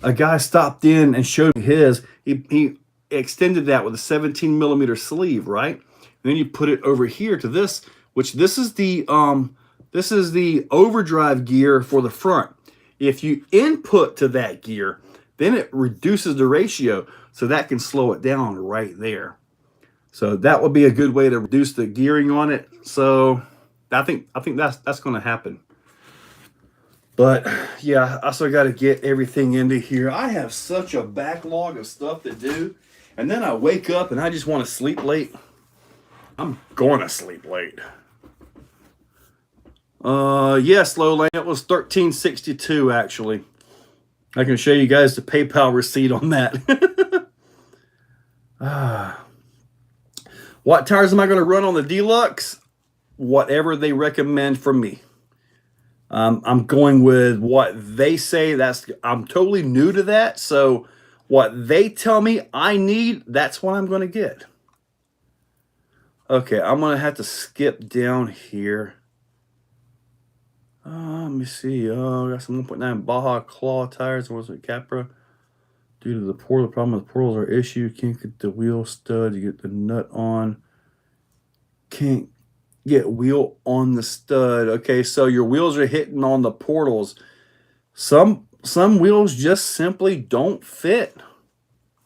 Speaker 1: a guy stopped in and showed me his. He extended that with a 17 millimeter sleeve, right? And then you put it over here to this, which this is the overdrive gear for the front. If you input to that gear, then it reduces the ratio, so that can slow it down right there. So that would be a good way to reduce the gearing on it. So I think that's going to happen. But yeah, I still got to get everything into here. I have such a backlog of stuff to do, and then I wake up and I just want to sleep late. I'm going to sleep late. Yes, Low Lane, it was $13.62 actually. I can show you guys the PayPal receipt on that. What tires am I going to run on the Deluxe? Whatever they recommend for me. I'm going with what they say. I'm totally new to that. So what they tell me I need, that's what I'm going to get. Okay, I'm going to have to skip down here. Let me see. I got some 1.9 Baja Claw tires. Or was it Capra? Due to the portal, the problem with portals are issue. Can't get the wheel stud. You get the nut on. Can't get wheel on the stud. Okay, so your wheels are hitting on the portals. Some wheels just simply don't fit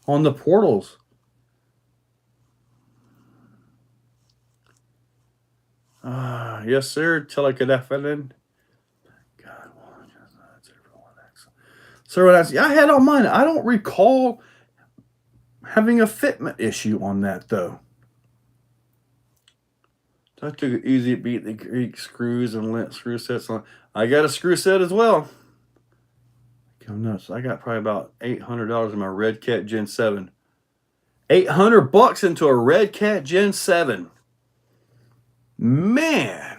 Speaker 1: on the portals. Yes, sir. Till I could have it in. God, so I had on mine. I don't recall having a fitment issue on that though. I took it easy to beat the Greek screws and lent screw sets on. I got a screw set as well. Come nuts. I got probably about $800 in my Red Cat Gen 7. $800 into a Red Cat Gen 7. Man.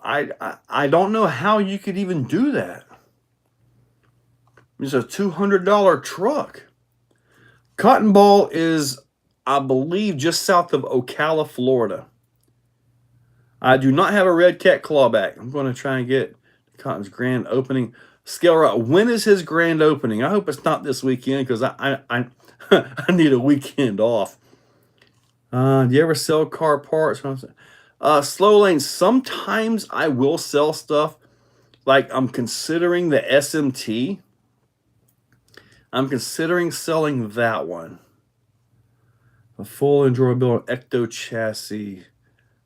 Speaker 1: I don't know how you could even do that. It's a $200 truck. Cotton Ball is, I believe, just south of Ocala, Florida. I do not have a Red Cat clawback. I'm going to try and get Cotton's grand opening. Scale right. When is his grand opening? I hope it's not this weekend because I I need a weekend off. Do you ever sell car parts? Slow lane. Sometimes I will sell stuff. Like I'm considering the SMT. I'm considering selling that one. A full enjoyable ecto chassis.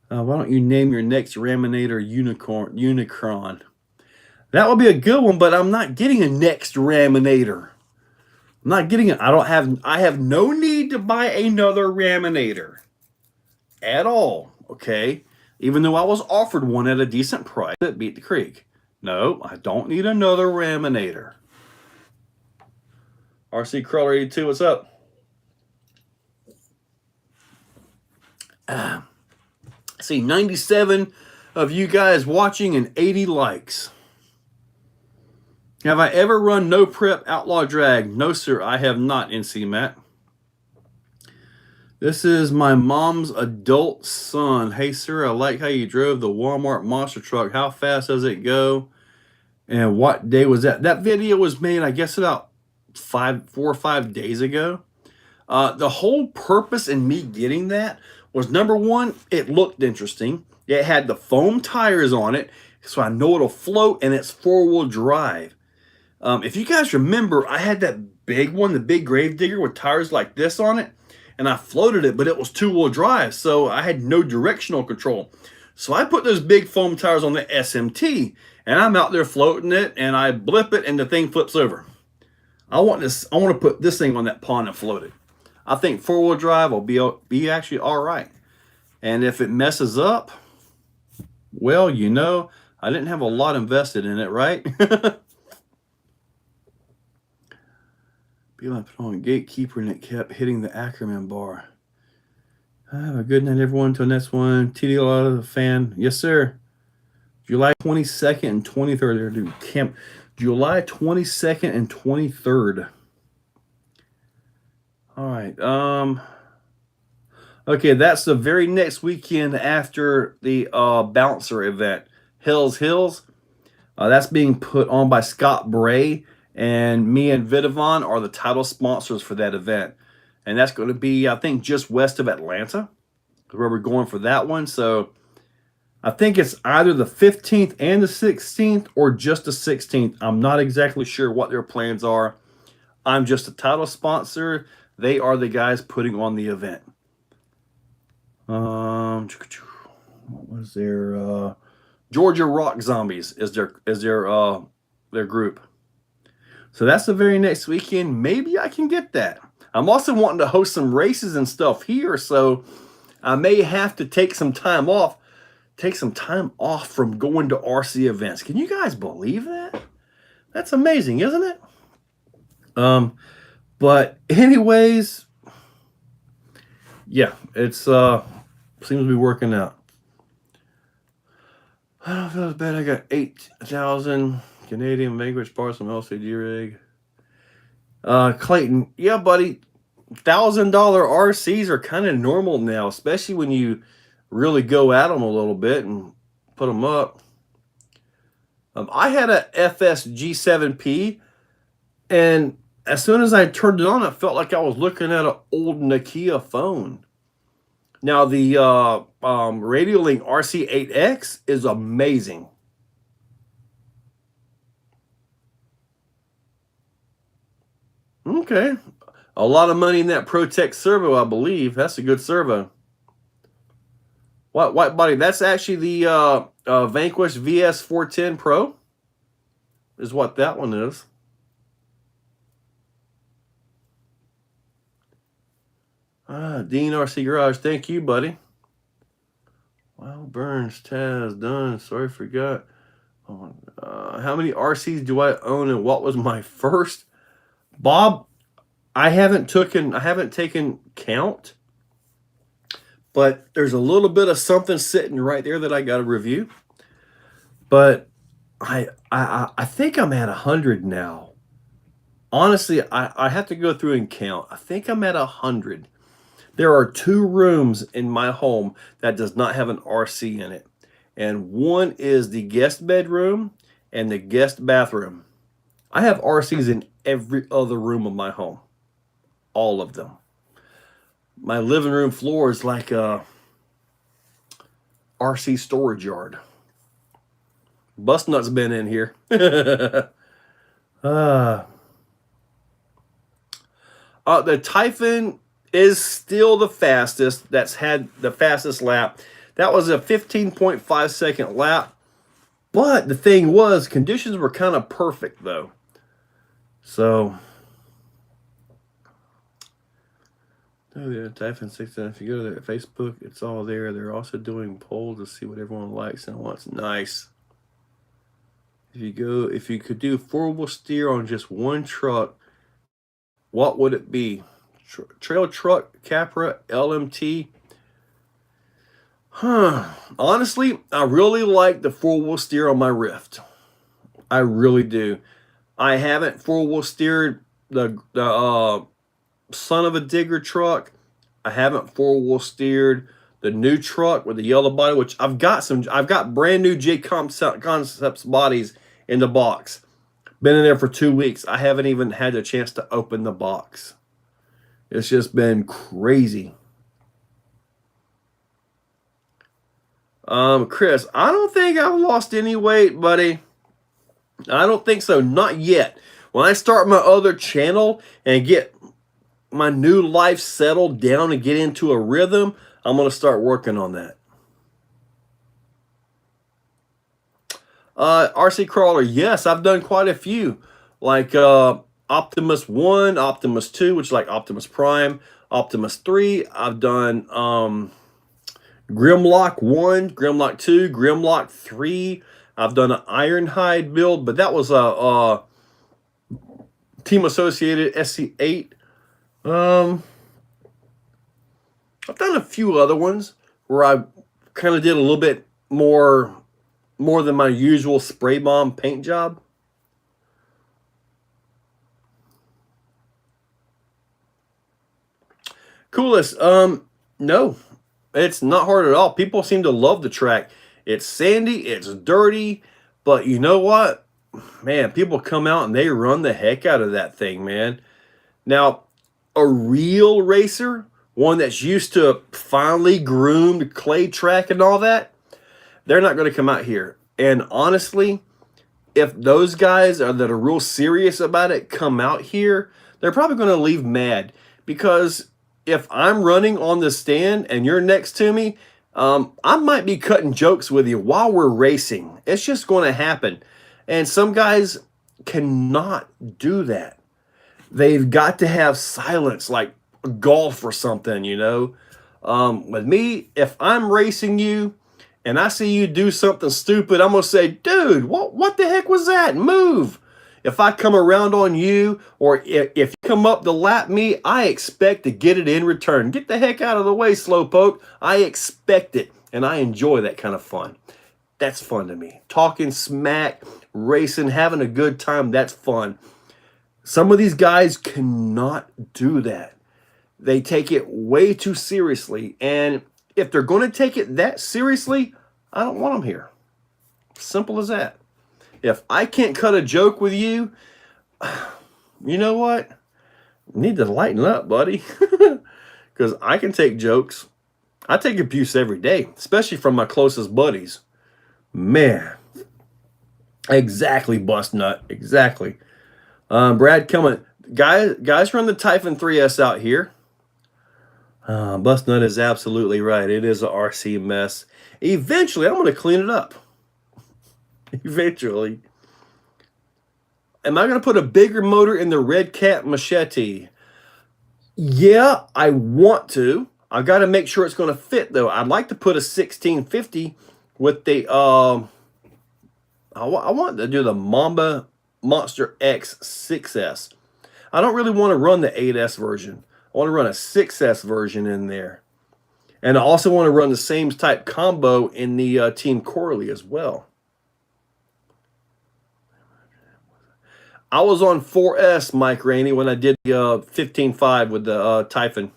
Speaker 1: Why don't you name your next Raminator Unicron? That would be a good one, but I'm not getting a next Raminator. I'm not getting it. I have no need to buy another Raminator at all. Okay. Even though I was offered one at a decent price that beat the creek. No, I don't need another Raminator. RC Crawler 82, what's up? See, 97 of you guys watching and 80 likes. Have I ever run no prep outlaw drag? No, sir, I have not, NC Matt. This is my mom's adult son. Hey, sir, I like how you drove the Walmart monster truck. How fast does it go? And what day was that? That video was made, I guess, about 4 or 5 days ago. The whole purpose in me getting that was, number one, it looked interesting. It had the foam tires on it, so I know it'll float, and it's 4-wheel drive. If you guys remember, I had that big one, the big Gravedigger with tires like this on it, and I floated it, but it was 2-wheel drive, so I had no directional control. So I put those big foam tires on the SMT, and I'm out there floating it, and I blip it, and the thing flips over. I want to put this thing on that pond and float it. I think 4-wheel drive will be actually all right. And if it messes up, well, you know, I didn't have a lot invested in it, right? Beeline put on gatekeeper and it kept hitting the Ackerman bar. Have a good night, everyone. Until next one. TDL the fan. Yes, sir. July 22nd and 23rd. Dude, camp. July 22nd and 23rd. All right. Okay, that's the very next weekend after the bouncer event. Hell's Hills. That's being put on by Scott Bray. And me and Vidavon are the title sponsors for that event. And that's going to be, I think, just west of Atlanta, where we're going for that one. So I think it's either the 15th and the 16th or just the 16th. I'm not exactly sure what their plans are. I'm just a title sponsor. They are the guys putting on the event. What was their Georgia Rock Zombies is their group. So that's the very next weekend. Maybe I can get that. I'm also wanting to host some races and stuff here, so I may have to take some time off. Take some time off from going to RC events. Can you guys believe that? That's amazing, isn't it? But anyways, yeah, it's seems to be working out. I don't feel as bad. I got 8,000 Canadian Vanquish parts from LCG rig. Clayton, yeah, buddy. $1,000 RCs are kind of normal now, especially when you really go at them a little bit and put them up. I had a FS G7P, and as soon as I turned it on, I felt like I was looking at an old Nokia phone. Now, the Radiolink RC8X is amazing. Okay. A lot of money in that ProTech servo, I believe. That's a good servo. White body. That's actually the Vanquish VS410 Pro. Is what that one is. Dean RC Garage. Thank you, buddy. Wow, Burns, Taz, done. Sorry, forgot. Oh, how many RCs do I own, and what was my first? Bob, I haven't taken count, but there's a little bit of something sitting right there that I got to review. But I think I'm at 100 now. Honestly, I have to go through and count. I think I'm at 100. There are 2 rooms in my home that does not have an RC in it. And one is the guest bedroom and the guest bathroom. I have RCs in every other room of my home. All of them. My living room floor is like a RC storage yard. Bustnut's been in here. The Typhon is still the fastest. That's had the fastest lap. That was a 15.5 second lap. But the thing was, conditions were kind of perfect though. So, Typhon 69. If you go to their Facebook, it's all there. They're also doing polls to see what everyone likes and wants. Nice. If you could do 4-wheel steer on just one truck, what would it be? Trail truck, Capra, LMT. Honestly, I really like the 4-wheel steer on my Rift. I really do. I haven't 4-wheel steered the son of a digger truck. I haven't 4-wheel steered the new truck with the yellow body, which I've got brand new J Concepts bodies in the box. Been in there for 2 weeks. I haven't even had a chance to open the box. It's just been crazy. Chris, I don't think I've lost any weight, buddy. I don't think so. Not yet. When I start my other channel and get my new life settled down and get into a rhythm, I'm going to start working on that. RC crawler, yes, I've done quite a few. Like Optimus 1, Optimus 2, which is like Optimus Prime, Optimus 3. I've done Grimlock 1, Grimlock 2, Grimlock 3. I've done an Ironhide build, but that was a Team Associated SC8. I've done a few other ones where I kind of did a little bit more than my usual spray bomb paint job. Coolest, no, it's not hard at all. People seem to love the track. It's sandy, it's dirty, but you know what? Man, people come out and they run the heck out of that thing, man. Now, a real racer, one that's used to finely groomed clay track and all that, they're not going to come out here. And honestly, if those guys that are real serious about it come out here, they're probably going to leave mad. Because if I'm running on the stand and you're next to me, I might be cutting jokes with you while we're racing. It's just going to happen. And some guys cannot do that. They've got to have silence, like golf or something, you know. With me, if I'm racing you and I see you do something stupid, I'm going to say, dude, what the heck was that? Move. If I come around on you, or if you come up to lap me, I expect to get it in return. Get the heck out of the way, slowpoke. I expect it, and I enjoy that kind of fun. That's fun to me. Talking smack, racing, having a good time, that's fun. Some of these guys cannot do that. They take it way too seriously, and if they're going to take it that seriously, I don't want them here. Simple as that. If I can't cut a joke with you, you know what? You need to lighten up, buddy. Because I can take jokes. I take abuse every day, especially from my closest buddies. Man. Exactly, Bustnut. Exactly. Brad Kelman. Guys run the Typhon 3S out here. Bustnut is absolutely right. It is a RC mess. Eventually, I'm going to clean it up. Eventually. Am I going to put a bigger motor in the Red Cat Machete? Yeah, I want to. I've got to make sure it's going to fit though. I'd like to put a 1650 with the I want to do the Mamba Monster X 6S. I don't really want to run the 8S version. I want to run a 6S version in there. And I also want to run the same type combo in the Team Corley as well. I was on 4S, Mike Rainey, when I did the 15.5 with the Typhon.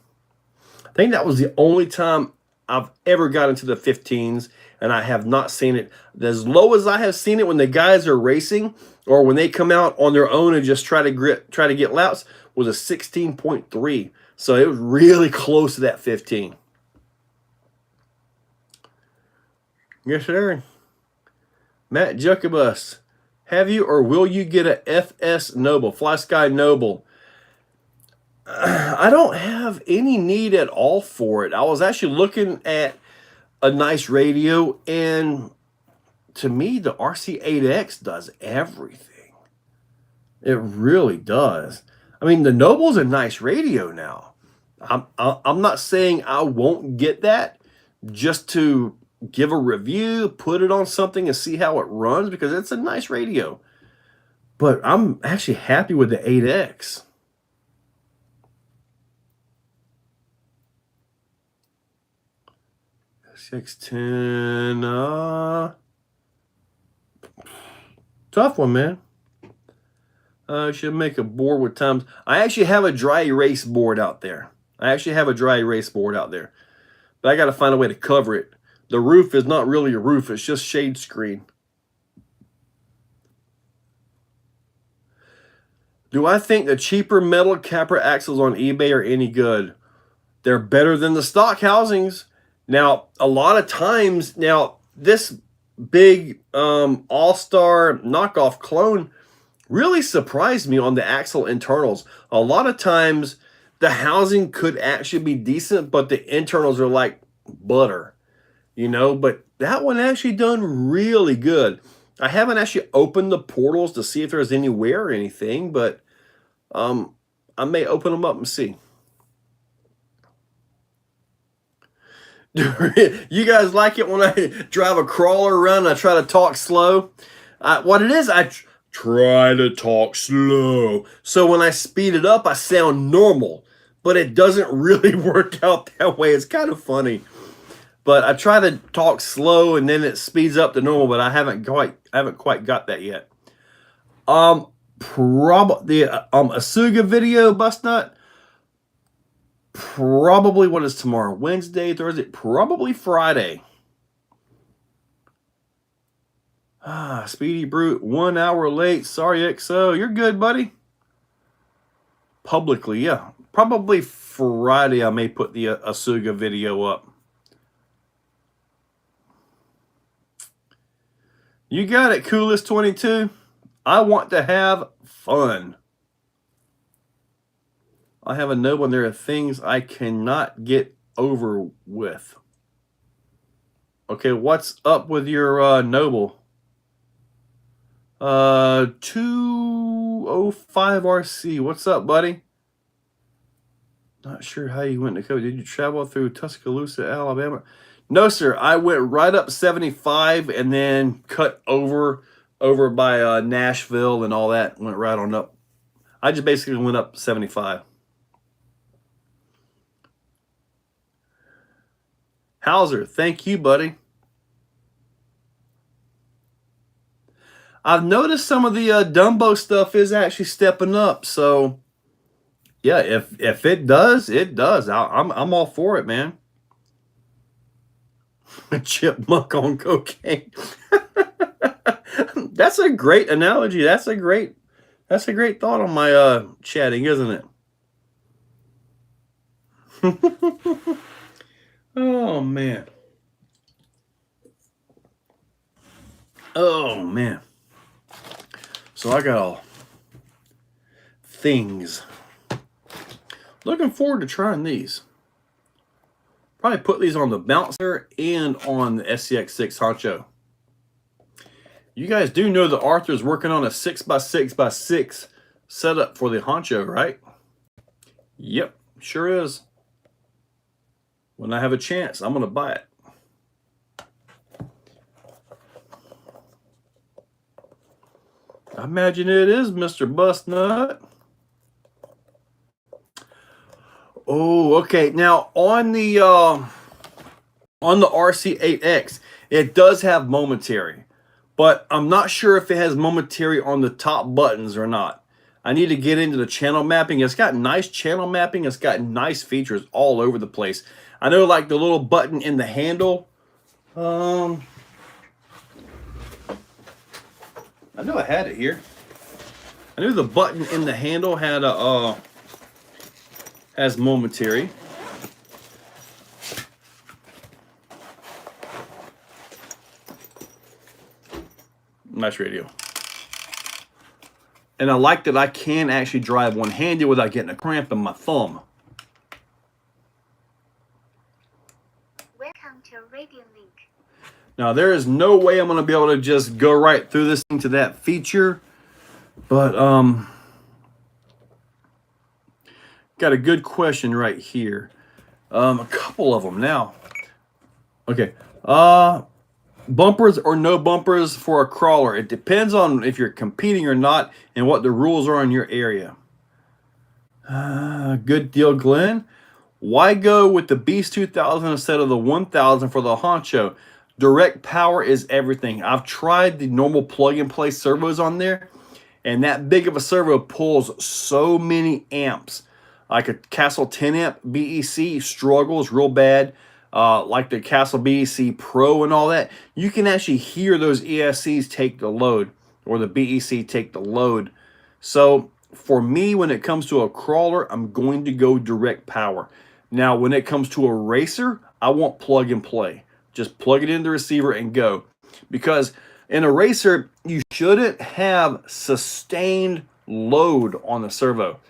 Speaker 1: I think that was the only time I've ever got into the 15s, and I have not seen it as low as I have seen it when the guys are racing or when they come out on their own and just try to get laps was a 16.3. So it was really close to that 15. Yes, sir. Matt Jacobus, have you or will you get a FS Noble, Fly Sky Noble? I don't have any need at all for it. I was actually looking at a nice radio, and to me, the RC8X does everything. It really does. I mean, the Noble's a nice radio now. I'm not saying I won't get that just to give a review, put it on something and see how it runs, because it's a nice radio. But I'm actually happy with the 8X. $610. Tough one, man. I should make a board with times. I actually have a dry erase board out there. But I got to find a way to cover it. The roof is not really a roof. It's just shade screen. Do I think the cheaper metal capper axles on eBay are any good? They're better than the stock housings. Now, a lot of times, this big all-star knockoff clone really surprised me on the axle internals. A lot of times, the housing could actually be decent, but the internals are like butter, but that one actually done really good. I haven't actually opened the portals to see if there's any wear or anything, but I may open them up and see. You guys like it when I drive a crawler around and I try to talk slow? What it is, I try to talk slow. So when I speed it up, I sound normal, but it doesn't really work out that way. It's kind of funny. But I try to talk slow and then it speeds up to normal, but I haven't quite got that yet. Probably the Asuga video, bust nut. Probably, what is tomorrow? Wednesday, Thursday, probably Friday. Speedy Brute, 1 hour late. Sorry, XO. You're good, buddy. Publicly, yeah. Probably Friday I may put the Asuga video up. You got it, Coolest22. I want to have fun. I have a Noble, and there are things I cannot get over with. Okay, what's up with your Noble? 205 RC. What's up, buddy? Not sure how you went to Kobe. Did you travel through Tuscaloosa, Alabama? No, sir. I went right up 75 and then cut over by Nashville and all that. Went right on up. I just basically went up 75. Hauser, thank you, buddy. I've noticed some of the Dumbo stuff is actually stepping up. So, yeah, if it does, it does. I'm all for it, man. A chipmunk on cocaine. That's a great analogy. That's a great thought on my chatting, isn't it? Oh, man. Oh, man. So I got all things. Looking forward to trying these. Probably put these on the Bouncer and on the SCX6 Honcho. You guys do know that Arthur's working on a 6x6x6 setup for the Honcho, right? Yep, sure is. When I have a chance, I'm going to buy it. I imagine it is, Mr. Bustnut. Oh, okay. Now on the RC8X, it does have momentary, but I'm not sure if it has momentary on the top buttons or not. I need to get into the channel mapping. It's got nice channel mapping. It's got nice features all over the place. I know, like the little button in the handle. I knew I had it here. I knew the button in the handle had a has momentary. Nice radio. And I like that I can actually drive one-handed without getting a cramp in my thumb.
Speaker 2: Welcome to Radio Link.
Speaker 1: Now, there is no way I'm going to be able to just go right through this thing to that feature. But, got a good question right here. A couple of them now. Okay. Bumpers or no bumpers for a crawler. It depends on if you're competing or not and what the rules are in your area. Good deal, Glenn. Why go with the Beast 2000 instead of the 1000 for the Honcho? Direct power is everything. I've tried the normal plug-and-play servos on there, and that big of a servo pulls so many amps. Like a Castle 10 amp BEC struggles real bad. Like the Castle BEC Pro and all that, you can actually hear those ESCs take the load, or the BEC take the load. So for me, when it comes to a crawler, I'm going to go direct power. Now, when it comes to a racer, I want plug and play. Just plug it in the receiver and go. Because in a racer, you shouldn't have sustained load on the servo.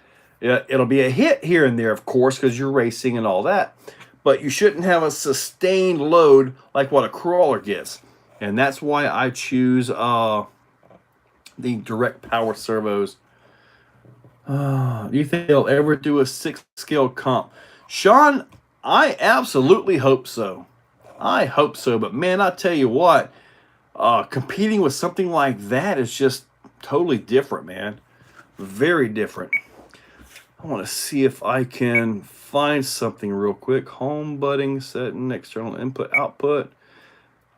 Speaker 1: It'll be a hit here and there, of course, because you're racing and all that. But you shouldn't have a sustained load like what a crawler gets. And that's why I choose the direct power servos. Do you think they'll ever do a 6-scale comp? Sean, I absolutely hope so. I hope so. But man, I tell you what, competing with something like that is just totally different, man. Very different. I want to see if I can find something real quick. Home button setting, external input output,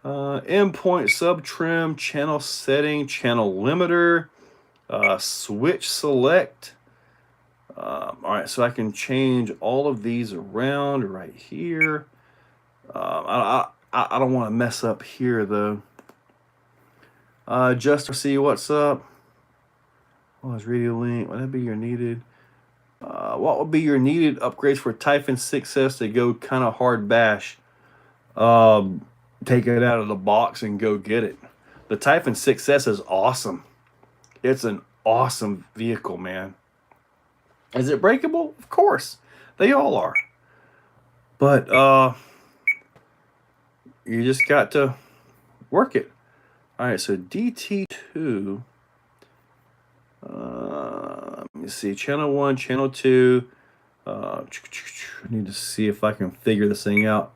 Speaker 1: endpoint sub trim, channel setting, channel limiter, switch select. All right, so I can change all of these around right here. I don't want to mess up here though. Just to see what's up. What is radio link? Would that be your needed? What would be your needed upgrades for Typhon 6S to go kind of hard bash? Take it out of the box and go get it. The Typhon 6S is awesome. It's an awesome vehicle, man. Is it breakable? Of course. They all are. But you just got to work it. All right, so DT2. Let me see, channel 1, channel 2. I need to see if I can figure this thing out.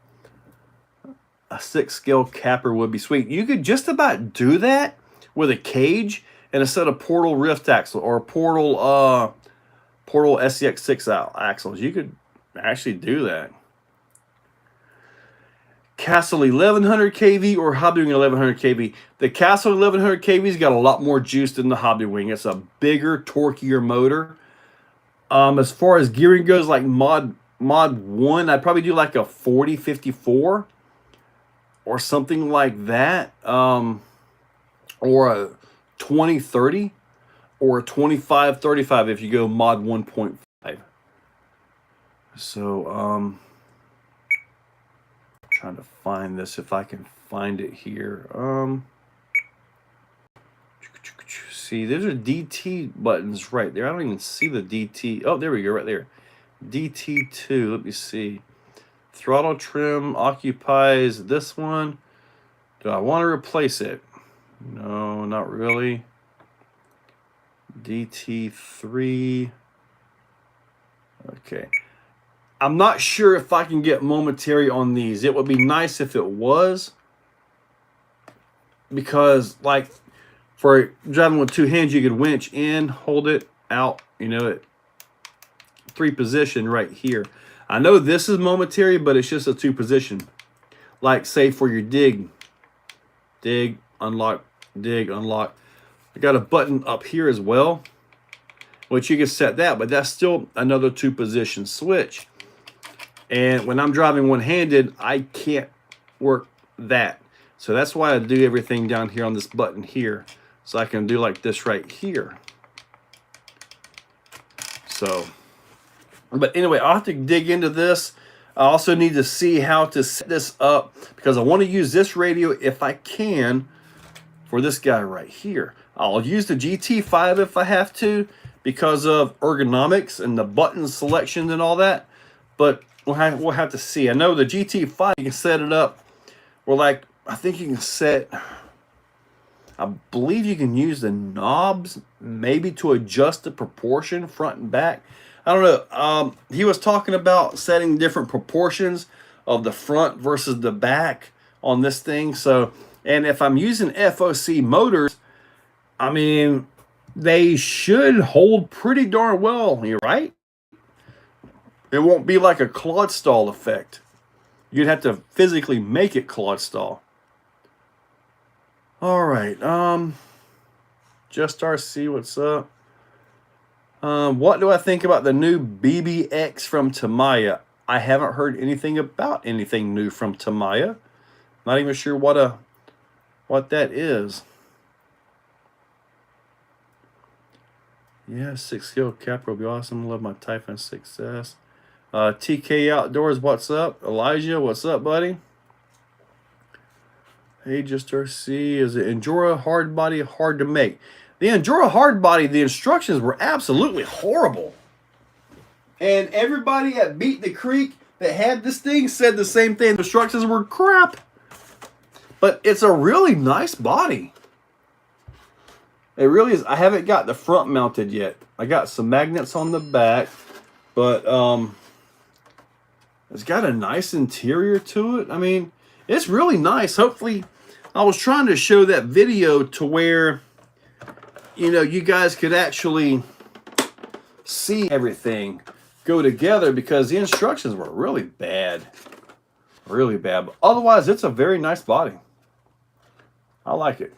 Speaker 1: A 6-scale capper would be sweet. You could just about do that with a cage and a set of Portal Rift axle or Portal SCX6 axles. You could actually do that. Castle 1100 kV or Hobbywing 1100 kV. The Castle 1100 kV's got a lot more juice than the Hobbywing. It's a bigger, torquier motor. As far as gearing goes, like mod 1, I'd probably do like a 40-54 or something like that. Or a 20-30 or a 25-35 if you go mod 1.5. So, trying to find this if I can find it here. See, there's a DT buttons right there. I don't even see the DT. Oh, there we go, right there. DT2. Let me see. Throttle trim occupies this one. Do I want to replace it? No, not really. DT3. Okay. I'm not sure if I can get momentary on these. It would be nice if it was, because like for driving with two hands, you could winch in, hold it out, you know, at 3 position right here. I know this is momentary, but it's just a 2 position. Like say for your dig, unlock, dig, unlock. I got a button up here as well, which you can set that, but that's still another 2 position switch. And when I'm driving one-handed, I can't work that. So that's why I do everything down here on this button here. So I can do like this right here. So, but anyway, I'll have to dig into this. I also need to see how to set this up, because I want to use this radio if I can for this guy right here. I'll use the GT5 if I have to, because of ergonomics and the button selections and all that. But we'll have to see. I know the GT5, you can set it up where, like, I think you can set, I believe you can use the knobs maybe to adjust the proportion front and back. I don't know. He was talking about setting different proportions of the front versus the back on this thing. So, and if I'm using FOC motors, I mean, they should hold pretty darn well, you're right? It won't be like a clod stall effect. You'd have to physically make it clod stall. All right. Just RC, what's up? What do I think about the new BBX from Tamiya? I haven't heard anything about anything new from Tamiya. Not even sure what that is. Yeah, 6 scale Capra will be awesome. Love my Typhon 6S. TK Outdoors, what's up? Elijah, what's up, buddy? Hey, just RC, is it Endura hard body hard to make? The Endura hard body, the instructions were absolutely horrible. And everybody at Beat the Creek that had this thing said the same thing. The instructions were crap. But it's a really nice body. It really is. I haven't got the front mounted yet. I got some magnets on the back. But it's got a nice interior to it. I mean, it's really nice. Hopefully, I was trying to show that video to where, you know, you guys could actually see everything go together, because the instructions were really bad. Really bad. But otherwise, it's a very nice body. I like it.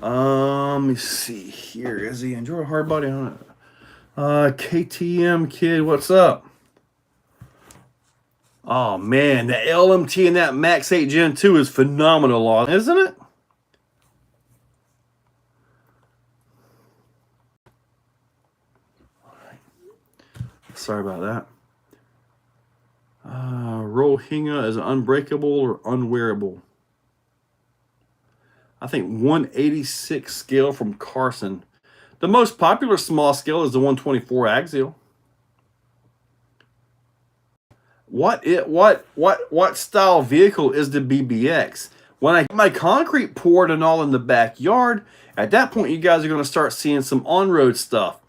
Speaker 1: Let me see here. Is the Enduro hard body on it? KTM kid, what's up? Oh man, the LMT in that Max 8 Gen 2 is phenomenal, isn't it? All right. Sorry about that. Rohingya is unbreakable or unwearable? I think 186 scale from Carson. The most popular small scale is the 124 axial. What style vehicle is the BBX? When I get my concrete poured and all in the backyard, at that point you guys are going to start seeing some on-road stuff.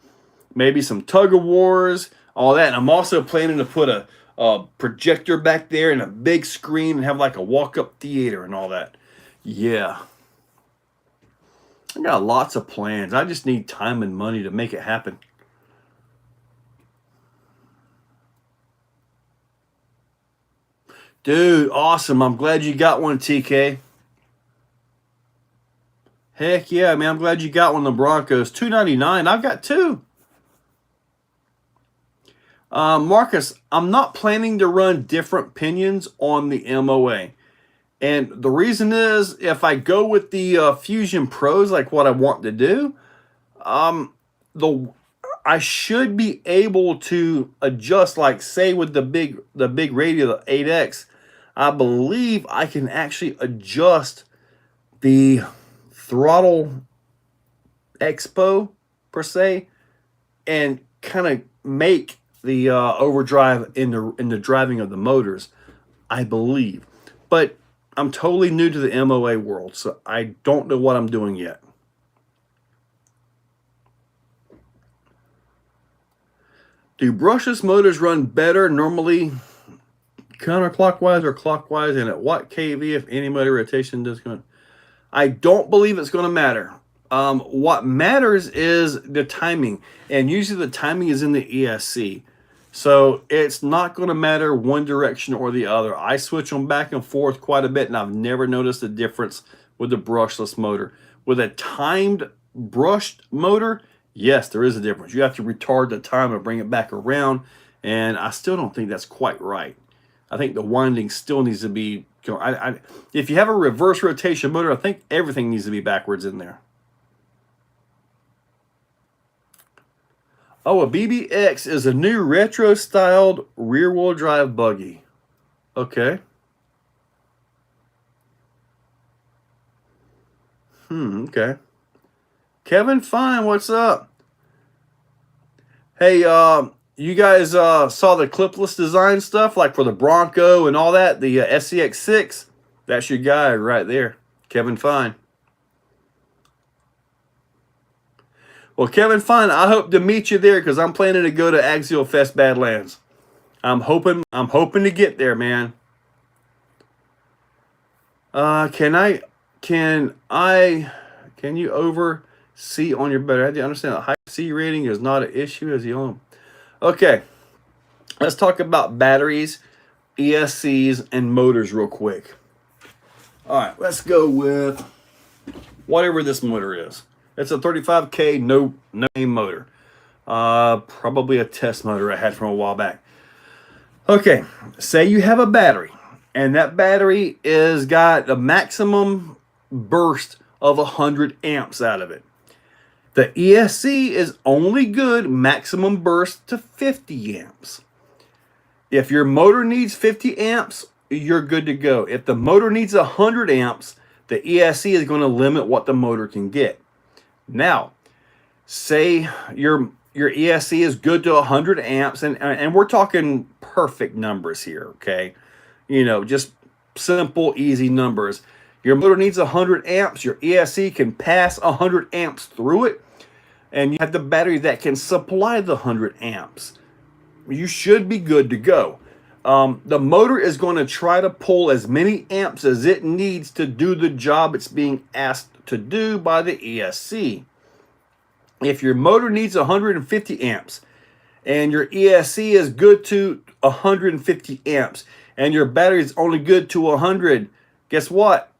Speaker 1: Maybe some tug-of-wars, all that. And I'm also planning to put a projector back there and a big screen and have like a walk-up theater and all that. Yeah. I got lots of plans. I just need time and money to make it happen. Dude, awesome. I'm glad you got one, TK. Heck yeah, man. I'm glad you got one of the Broncos. $299. I've got 2. Marcus, I'm not planning to run different pinions on the MOA. And the reason is, if I go with the Fusion Pros, like what I want to do, I should be able to adjust, like say with the big radio, the 8X, I believe I can actually adjust the throttle expo per se, and kind of make the overdrive in the driving of the motors, I believe. But I'm totally new to the MOA world, so I don't know what I'm doing yet. Do brushless motors run better normally counterclockwise or clockwise? And at what kV, if any, motor rotation does going? I don't believe it's going to matter. What matters is the timing, and usually the timing is in the ESC. So it's not going to matter one direction or the other. I switch them back and forth quite a bit, and I've never noticed a difference with the brushless motor. With a timed brushed motor, yes, there is a difference. You have to retard the time and bring it back around, and I still don't think that's quite right. I think the winding still needs to be. If you have a reverse rotation motor, I think everything needs to be backwards in there. Oh, a BBX is a new retro-styled rear-wheel drive buggy. Okay. Okay. Kevin Fine, what's up? Hey, you guys saw the clipless design stuff, like for the Bronco and all that, the SCX6? That's your guy right there, Kevin Fine. Well, Kevin Fine, I hope to meet you there because I'm planning to go to Axial Fest Badlands. I'm hoping to get there, man. Can you oversee on your better? I do understand that high C rating is not an issue as you own. Okay, let's talk about batteries, ESCs, and motors real quick. All right, let's go with whatever this motor is. It's a 35K no name motor. Probably a test motor I had from a while back. Okay, say you have a battery, and that battery is got a maximum burst of 100 amps out of it. The ESC is only good maximum burst to 50 amps. If your motor needs 50 amps, you're good to go. If the motor needs 100 amps, the ESC is going to limit what the motor can get. Now, say your ESC is good to 100 amps, and we're talking perfect numbers here, okay? You know, just simple, easy numbers. Your motor needs 100 amps. Your ESC can pass 100 amps through it, and you have the battery that can supply the 100 amps. You should be good to go. The motor is going to try to pull as many amps as it needs to do the job it's being asked to do by the ESC. If your motor needs 150 amps and your ESC is good to 150 amps and your battery is only good to 100, guess what?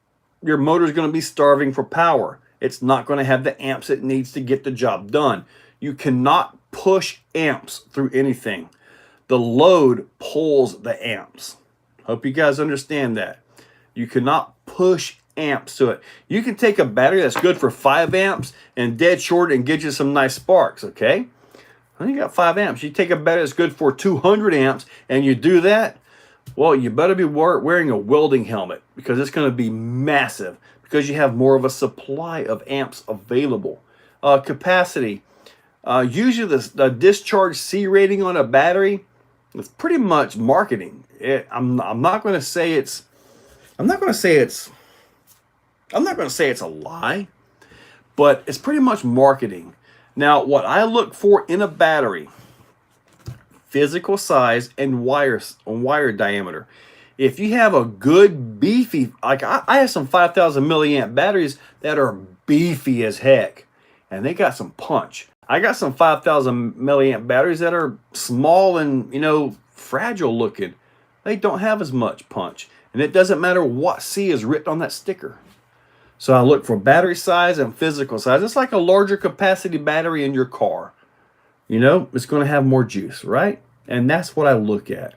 Speaker 1: Your motor is going to be starving for power. It's not going to have the amps it needs to get the job done. You cannot push amps through anything. The load pulls the amps. Hope you guys understand that. You cannot push amps to it. You can take a battery that's good for 5 amps and dead short and get you some nice sparks, okay? Well, you got 5 amps. You take a battery that's good for 200 amps and you do that, well, you better be wearing a welding helmet because it's going to be massive because you have more of a supply of amps available. Capacity. Usually the discharge C rating on a battery is pretty much marketing. I'm not going to say it's a lie, but it's pretty much marketing. Now, what I look for in a battery, physical size and wire diameter. If you have a good beefy, like I have some 5,000 milliamp batteries that are beefy as heck, and they got some punch. I got some 5,000 milliamp batteries that are small and, you know, fragile looking. They don't have as much punch, and it doesn't matter what C is written on that sticker. So I look for battery size and physical size. It's like a larger capacity battery in your car. You know, it's going to have more juice, right? And that's what I look at.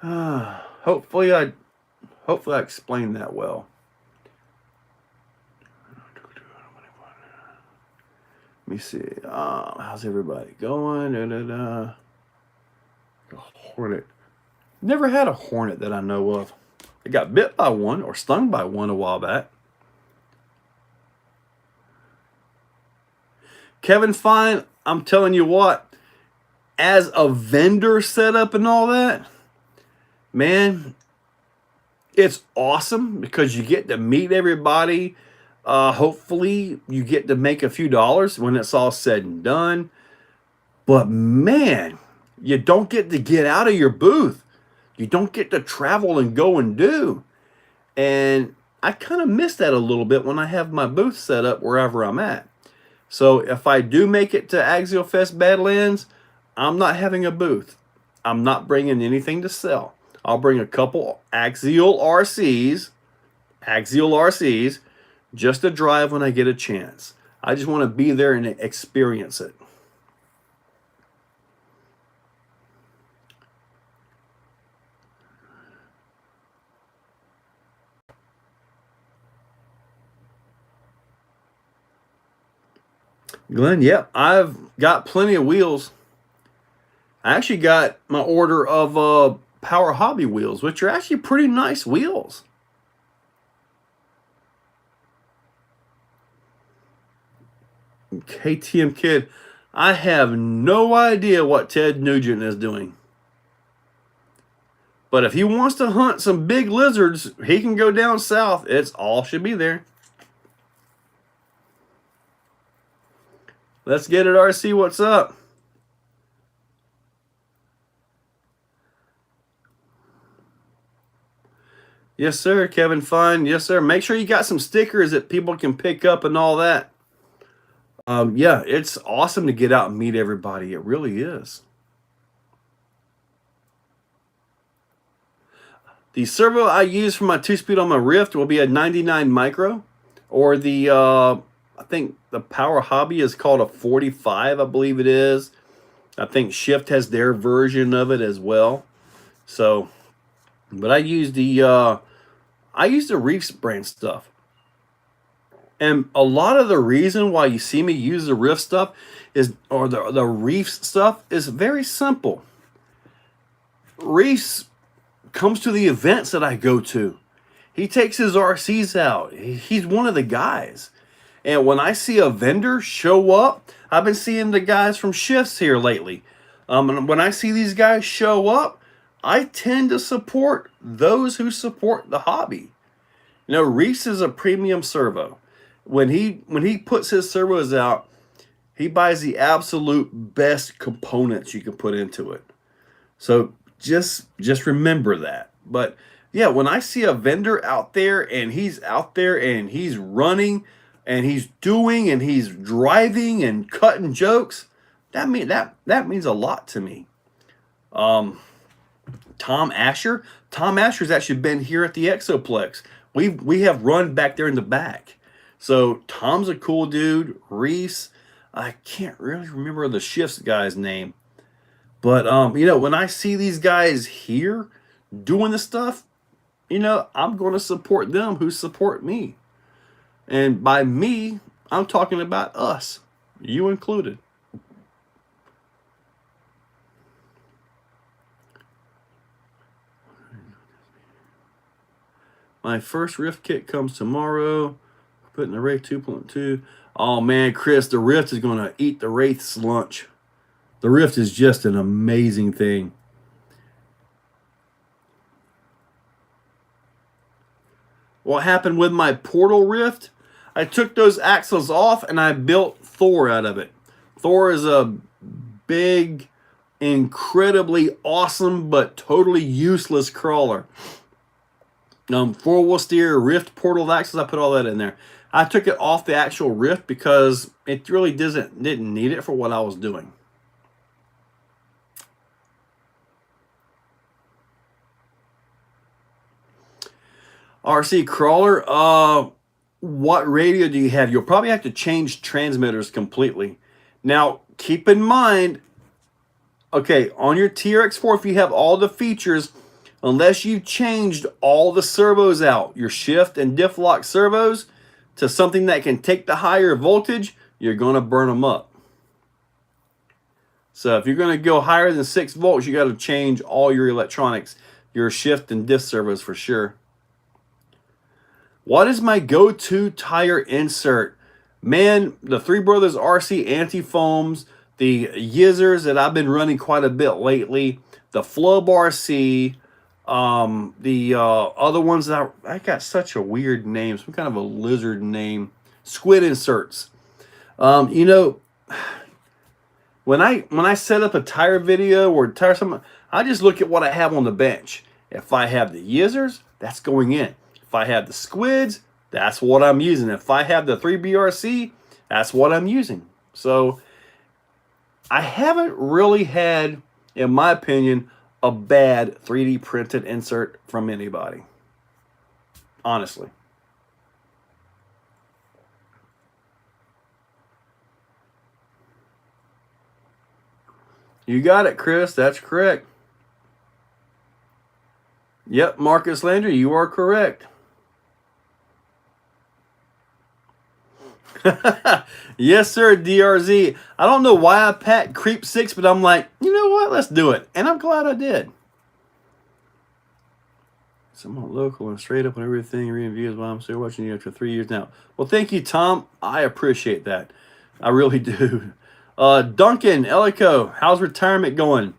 Speaker 1: Hopefully I explained that well. Let me see. How's everybody going? A hornet. Never had a hornet that I know of. I got bit by one or stung by one a while back. Kevin Fine, I'm telling you what, as a vendor setup and all that, man, it's awesome because you get to meet everybody. Hopefully you get to make a few dollars when it's all said and done. But man, you don't get out of your booth. You don't get to travel and go and do. And I kind of miss that a little bit when I have my booth set up wherever I'm at. So if I do make it to Axial Fest Badlands, I'm not having a booth. I'm not bringing anything to sell. I'll bring a couple Axial RCs, just to drive when I get a chance. I just want to be there and experience it. Glenn, yep, I've got plenty of wheels. I actually got my order of Power Hobby wheels, which are actually pretty nice wheels. KTM Kid, I have no idea what Ted Nugent is doing. But if he wants to hunt some big lizards, he can go down south. It's all should be there. Let's get it, RC. What's up? Yes, sir. Kevin Fine. Yes, sir. Make sure you got some stickers that people can pick up and all that. Yeah, it's awesome to get out and meet everybody. It really is. The servo I use for my 2-speed on my Rift will be a 99 micro, or the I think the Power Hobby is called a 45, I believe it is. I think Shift has their version of it as well. So, but I use the Reefs brand stuff. And a lot of the reason why you see me use the Rift stuff is, or the Reefs stuff, is very simple. Reefs comes to the events that I go to. He takes his RCs out. He's one of the guys. And when I see a vendor show up, I've been seeing the guys from Shifts here lately. And when I see these guys show up, I tend to support those who support the hobby. You know, Reese is a premium servo. When he puts his servos out, he buys the absolute best components you can put into it. So just remember that. But yeah, when I see a vendor out there and he's out there and he's running and he's doing and he's driving and cutting jokes, that means a lot to me. Tom Asher's actually been here at the Exoplex. We have run back there in the back. So Tom's a cool dude. Reese, I can't really remember the Shifts guy's name. But you know, when I see these guys here doing the stuff, you know, I'm going to support them who support me. And by me, I'm talking about us, you included. My first Rift kit comes tomorrow. Putting the Wraith 2.2. Oh man, Chris, the Rift is going to eat the Wraith's lunch. The Rift is just an amazing thing. What happened with my Portal Rift? I took those axles off and I built Thor out of it. Thor is a big, incredibly awesome, but totally useless crawler. 4-wheel steer, Rift, portal axles, I put all that in there. I took it off the actual Rift because it really didn't need it for what I was doing. RC Crawler, what radio do you have? You'll probably have to change transmitters completely. Now, keep in mind, okay, on your TRX4, if you have all the features, unless you've changed all the servos out, your shift and diff lock servos, to something that can take the higher voltage, you're going to burn them up. So if you're going to go higher than 6 volts, you got to change all your electronics, your shift and diff servos for sure. What is my go-to tire insert? Man, the Three Brothers RC anti-foams, the Yizzers that I've been running quite a bit lately, the Flub RC, the other ones that I got such a weird name, some kind of a lizard name, squid inserts. You know, when I set up a tire video or tire something, I just look at what I have on the bench. If I have the Yizzers, that's going in. If I have the Squids, that's what I'm using. If I have the 3BRC, that's what I'm using. So I haven't really had, in my opinion, a bad 3D printed insert from anybody. Honestly. You got it, Chris. That's correct. Yep, Marcus Landry, you are correct. Yes, sir, DRZ. I don't know why I packed Creep 6, but I'm like, you know what? Let's do it. And I'm glad I did. Somewhat local and straight up on everything. Reviews while I'm still watching you after 3 years now. Well, thank you, Tom. I appreciate that. I really do. Duncan, Elico, how's retirement going?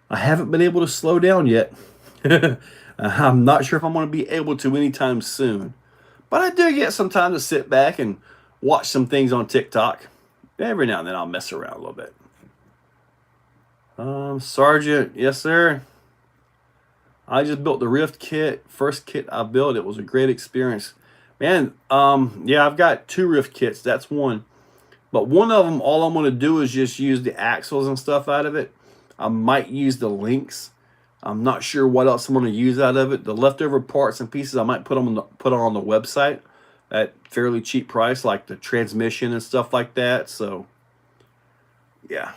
Speaker 1: I haven't been able to slow down yet. I'm not sure if I'm going to be able to anytime soon. But I do get some time to sit back and watch some things on TikTok. Every now and then I'll mess around a little bit. Sergeant, yes, sir. I just built the Rift kit. First kit I built. It was a great experience. Man, yeah, I've got 2 Rift kits. That's one. But one of them, all I'm going to do is just use the axles and stuff out of it. I might use the links. I'm not sure what else I'm going to use out of it. The leftover parts and pieces I might put on the website at fairly cheap price, like the transmission and stuff like that. So, yeah.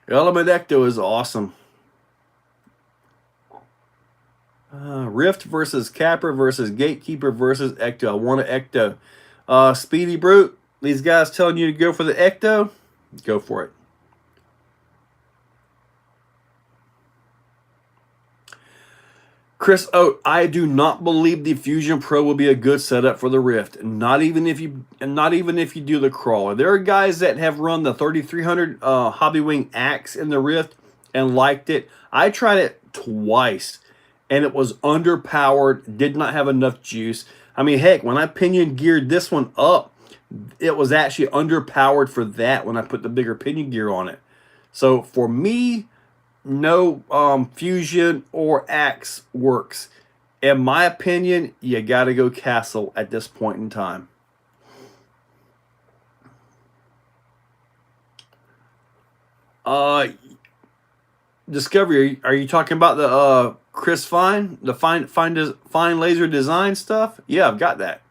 Speaker 1: Element Ecto is awesome. Rift versus Capper versus Gatekeeper versus Ecto. I want an Ecto. Speedy Brute, these guys telling you to go for the Ecto? Go for it. Chris Oat, I do not believe the Fusion Pro will be a good setup for the Rift. Not even if you do the crawler. There are guys that have run the 3300 Hobbywing Axe in the Rift and liked it. I tried it twice and it was underpowered, did not have enough juice. I mean, heck, when I pinion geared this one up, it was actually underpowered for that when I put the bigger pinion gear on it. So for me, no Fusion or Axe works. In my opinion, you got to go Castle at this point in time. Discovery, are you talking about the Chris Fine, the fine laser design stuff? Yeah, I've got that.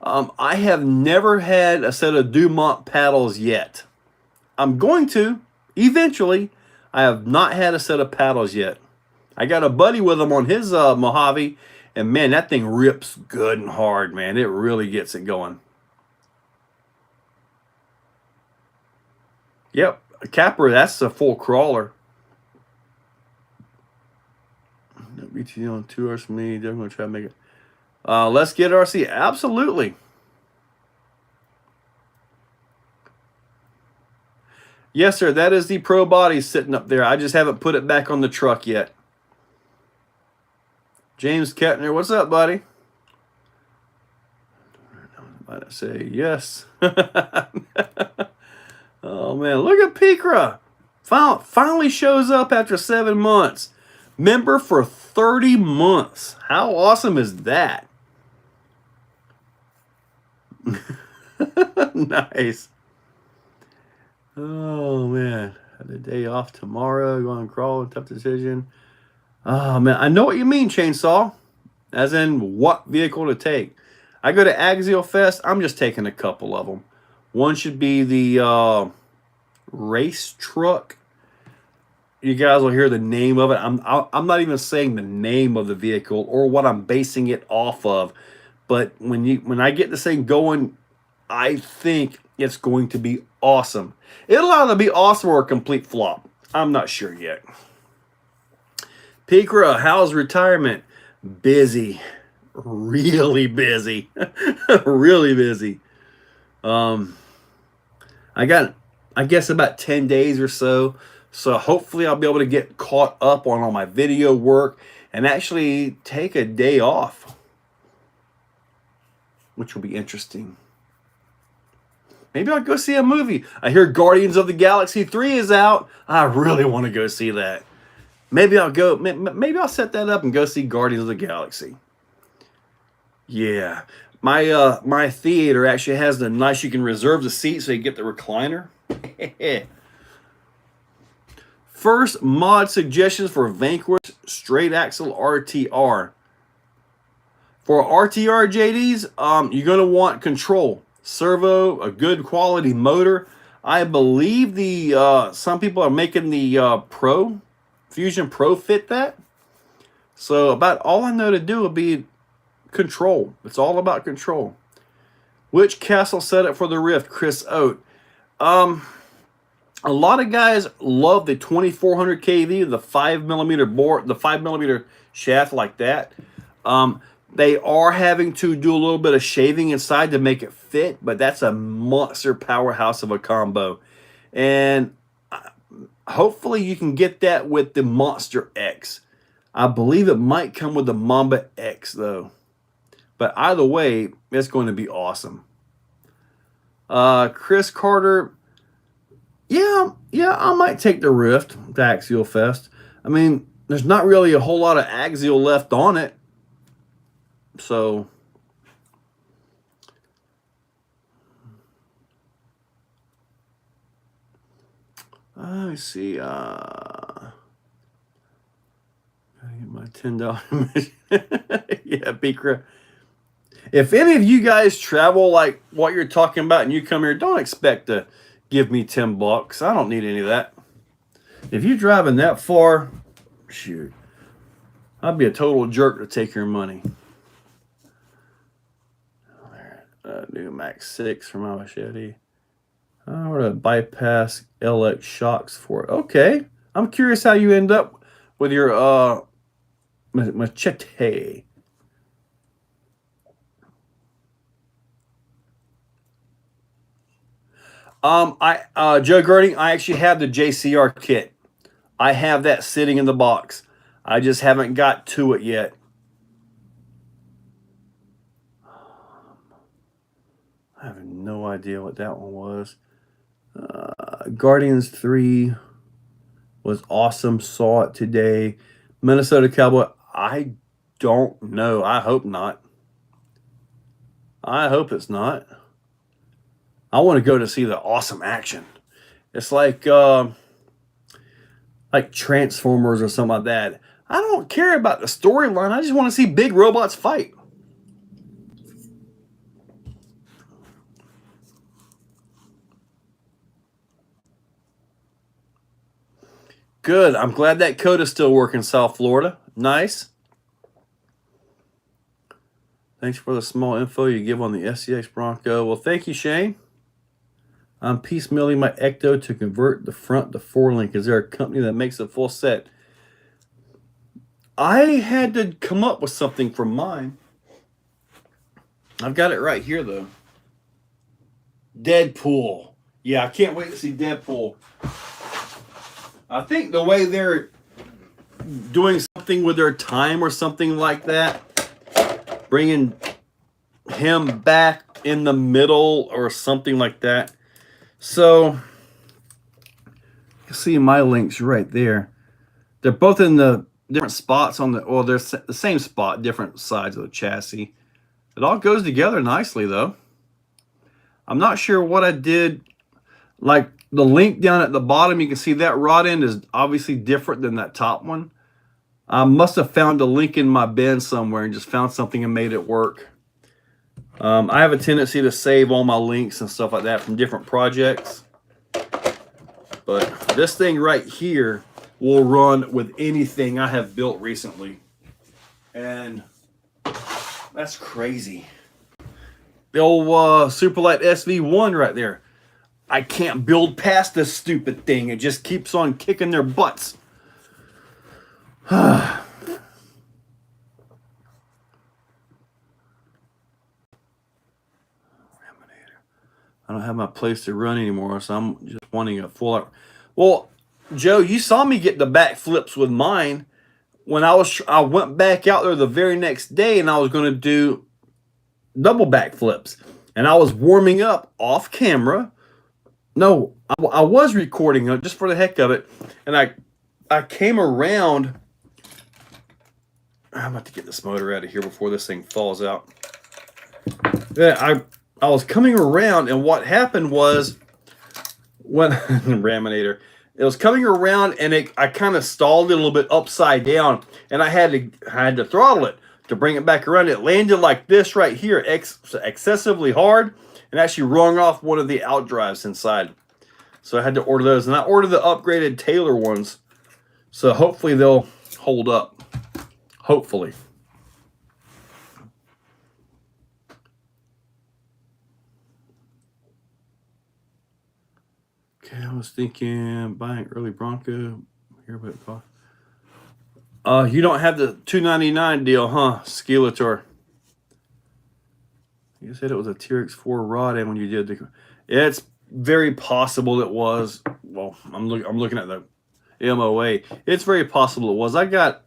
Speaker 1: I have never had a set of Dumont paddles yet. I'm going to eventually. I have not had a set of paddles yet. I got a buddy with them on his Mojave, and man, that thing rips good and hard, man. It really gets it going. Yep, a Capper, that's a full crawler. BT on 2 hours for me. Definitely going to try to make it. Let's get RC. Absolutely. Yes, sir. That is the Pro body sitting up there. I just haven't put it back on the truck yet. James Kettner, what's up, buddy? I might say yes. Oh, man. Look at Picra. Finally shows up after 7 months. Member for 30 months. How awesome is that? Nice. Oh, man. Have a day off tomorrow. Go on crawl. Tough decision. Oh, man. I know what you mean, Chainsaw. As in what vehicle to take. I go to Axial Fest. I'm just taking a couple of them. One should be the race truck. You guys will hear the name of it. I'm not even saying the name of the vehicle or what I'm basing it off of. But when I get this thing going, I think it's going to be awesome. It'll either be awesome or a complete flop. I'm not sure yet. Picra, how's retirement? Busy. Really busy. Really busy. I got, I guess, about 10 days or so. So hopefully I'll be able to get caught up on all my video work and actually take a day off, which will be interesting. Maybe I'll go see a movie. I hear Guardians of the Galaxy 3 is out. I really want to go see that. Maybe I'll go. Maybe I'll set that up and go see Guardians of the Galaxy. Yeah, my theater actually has the nice. You can reserve the seat so you get the recliner. First mod suggestions for Vanquish straight axle RTR. For RTR JDs, you're gonna want control, servo, a good quality motor. I believe the some people are making the Pro Fusion Pro fit that. So about all I know to do will be control. It's all about control. Which castle setup for the Rift? Chris Oat. A lot of guys love the 2400 kV, the 5mm bore, the 5mm shaft like that. They are having to do a little bit of shaving inside to make it fit, but that's a monster powerhouse of a combo. And hopefully you can get that with the Monster X. I believe it might come with the Mamba X though. But either way, it's going to be awesome. Chris Carter, yeah, I might take the Rift to Axial Fest. I mean, there's not really a whole lot of Axial left on it. So, let me see. Gotta get my $10. Yeah, Beaker. If any of you guys travel like what you're talking about and you come here, don't expect to give me $10. I don't need any of that. If you're driving that far, shoot, I'd be a total jerk to take your money. New Max 6 for my machete. What a bypass LX shocks for it. Okay, I'm curious how you end up with your machete. Joe Girding, I actually have the JCR kit. I have that sitting in the box. I just haven't got to it yet. I have no idea what that one was. Guardians 3 was awesome. Saw it today. Minnesota Cowboy, I don't know. I hope not. I hope it's not. I want to go to see the awesome action. It's like Transformers or something like that. I don't care about the storyline. I just want to see big robots fight. Good. I'm glad that code is still working, South Florida. Nice. Thanks for the small info you give on the SCX Bronco. Well, thank you, Shane. I'm piecemealing my Ecto to convert the front to 4-link. Is there a company that makes a full set? I had to come up with something for mine. I've got it right here, though. Deadpool. Yeah, I can't wait to see Deadpool. I think the way they're doing something with their time or something like that, bringing him back in the middle or something like that. So, you see my links right there. They're both in the different spots on the, or they're the same spot, different sides of the chassis. It all goes together nicely, though. I'm not sure what I did. Like the link down at the bottom, you can see that rod end is obviously different than that top one. I must have found a link in my bin somewhere and just found something and made it work. I have a tendency to save all my links and stuff like that from different projects. But this thing right here will run with anything I have built recently. And that's crazy. The old Superlight SV1 right there. I can't build past this stupid thing. It just keeps on kicking their butts. I don't have my place to run anymore, so I'm just wanting a full out. Well, Joe, you saw me get the back flips with mine when I went back out there the very next day and I was going to do double back flips. and I was warming up off camera. No, I was recording just for the heck of it, and I came around. I'm about to get this motor out of here before this thing falls out. Yeah, I was coming around, and what happened was when Raminator, it was coming around, and I kind of stalled it a little bit upside down, and I had to throttle it to bring it back around. It landed like this right here, excessively hard, and actually rung off one of the out drives inside. So I had to order those, and I ordered the upgraded Taylor ones, so hopefully they'll hold up. Hopefully. Okay, I was thinking buying early Bronco here, but you don't have the $299 deal, huh, Skeletor? You said it was a TRX4 rod end when you did the. It's very possible it was. Well, I'm looking at the MOA. It's very possible it was. I've got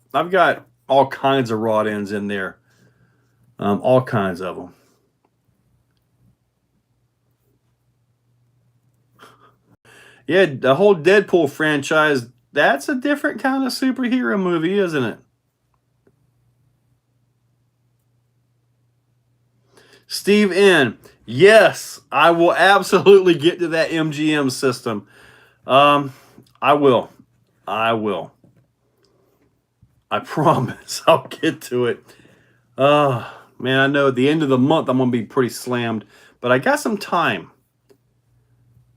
Speaker 1: all kinds of rod ends in there. All kinds of them. Yeah, the whole Deadpool franchise, that's a different kind of superhero movie, isn't it? Steve N. Yes, I will absolutely get to that MGM system. I will. I promise I'll get to it. Man, I know at the end of the month I'm going to be pretty slammed, but I got some time,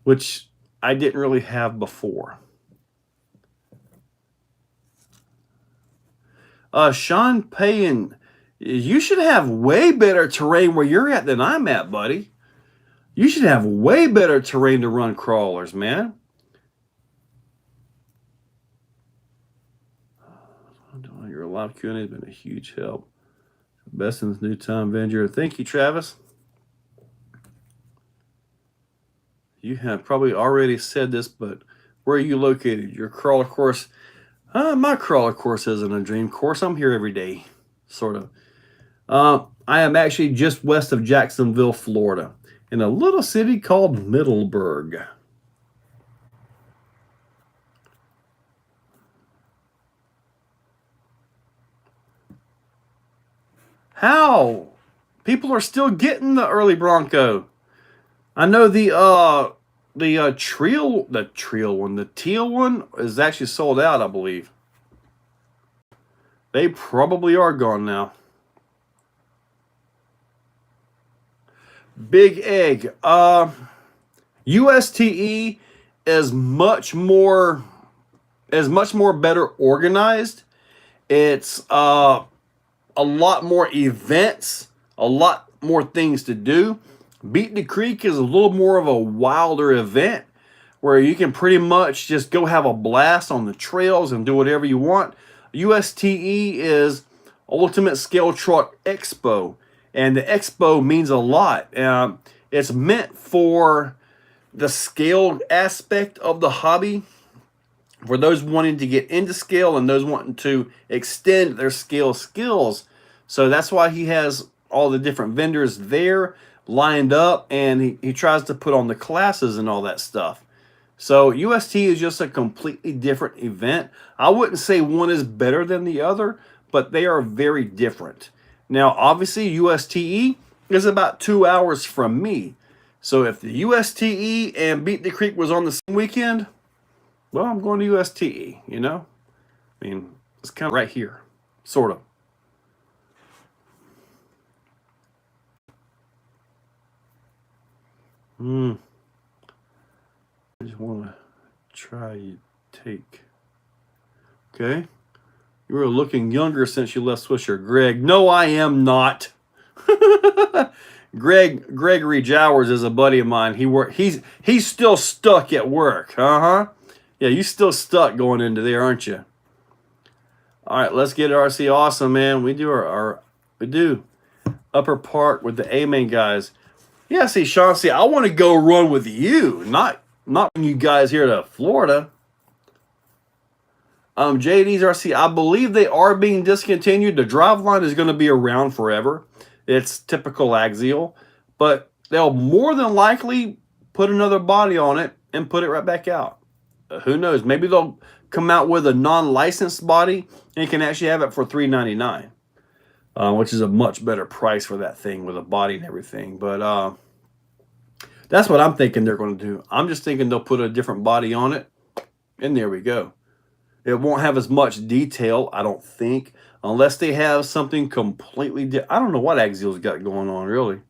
Speaker 1: which I didn't really have before. Sean Payne, you should have way better terrain where you're at than I'm at, buddy. You should have way better terrain to run crawlers, man. Your live Q&A has been a huge help. Best in this new time, Avenger. Thank you, Travis. You have probably already said this, but where are you located? Your crawler course? My crawler course isn't a dream course. I'm here every day, sort of. I am actually just west of Jacksonville, Florida, in a little city called Middleburg. How? People are still getting the early Bronco. I know the teal one is actually sold out, I believe. They probably are gone now. Big Egg. USTE is much more better organized. It's a lot more events, a lot more things to do. Beat the Creek is a little more of a wilder event where you can pretty much just go have a blast on the trails and do whatever you want. USTE is Ultimate Scale Truck Expo, and the expo means a lot. It's meant for the scale aspect of the hobby, for those wanting to get into scale and those wanting to extend their scale skills. So that's why he has all the different vendors there lined up, and he tries to put on the classes and all that stuff. So UST is just a completely different event. I wouldn't say one is better than the other, but they are very different. Now, obviously, USTE is about 2 hours from me. So if the USTE and Beat the Creek was on the same weekend, well, I'm going to USTE, you know? I mean, it's kind of right here, sort of. I just want to try take. Okay. You were looking younger since you left Swisher. Greg. No, I am not. Gregory Jowers is a buddy of mine. He's still stuck at work. Uh-huh. Yeah, you still stuck going into there, aren't you? All right, let's get RC awesome, man. We do we do Upper Park with the A-Main guys. Yeah, see, Sean, I want to go run with you, not you guys here to Florida. JD's RC, I believe they are being discontinued. The driveline is going to be around forever. It's typical axial, but they'll more than likely put another body on it and put it right back out. Who knows? Maybe they'll come out with a non-licensed body and you can actually have it for $3.99, which is a much better price for that thing with a body and everything. But that's what I'm thinking they're going to do. I'm just thinking they'll put a different body on it, and there we go. It won't have as much detail, I don't think, unless they have something completely different. I don't know what Axial's got going on, really.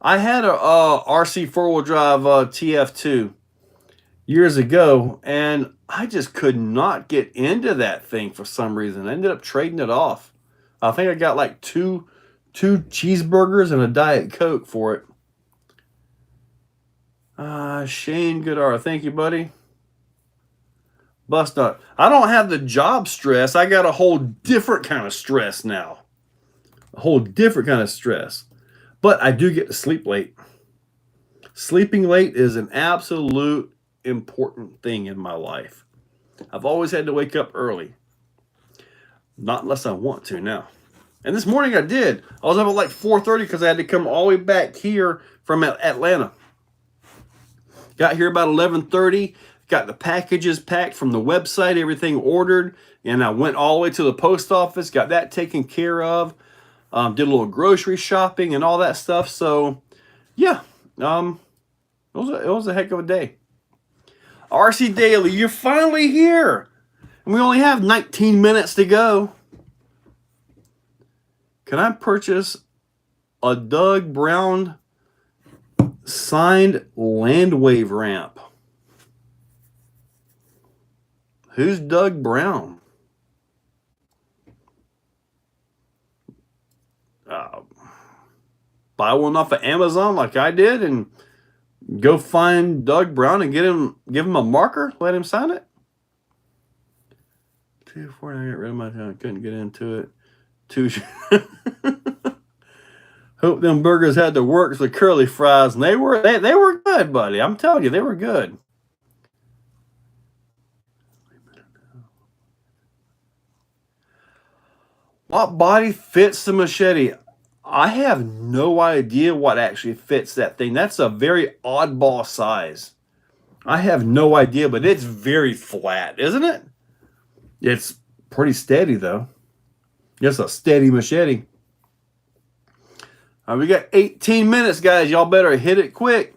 Speaker 1: I had a RC four-wheel drive TF2 years ago, and I just could not get into that thing for some reason. I ended up trading it off. I think I got like two cheeseburgers and a Diet Coke for it. Shane Goodar, thank you, buddy. Bust nut. I don't have the job stress. I got a whole different kind of stress now. A whole different kind of stress. But I do get to sleep late. Sleeping late is an absolute important thing in my life. I've always had to wake up early. Not unless I want to now. And this morning I did. I was up at like 4:30 because I had to come all the way back here from Atlanta. Got here about 11:30. Got the packages packed from the website, everything ordered. And I went all the way to the post office, got that taken care of. Did a little grocery shopping and all that stuff. So, yeah, it was a heck of a day. RC Daily, you're finally here. And we only have 19 minutes to go. Can I purchase a Doug Brown signed land wave ramp? Who's Doug Brown? Buy one off of Amazon like I did and go find Doug Brown and give him a marker, let him sign it. 2-4, I got rid of my time. Couldn't get into it. Hope them burgers had the works with curly fries, and they were good, buddy. I'm telling you, they were good. What body fits the machete? I have no idea what actually fits that thing. That's a very oddball size. I have no idea, but it's very flat, isn't it? It's pretty steady, though. Just a steady machete. We got 18 minutes, guys. Y'all better hit it quick.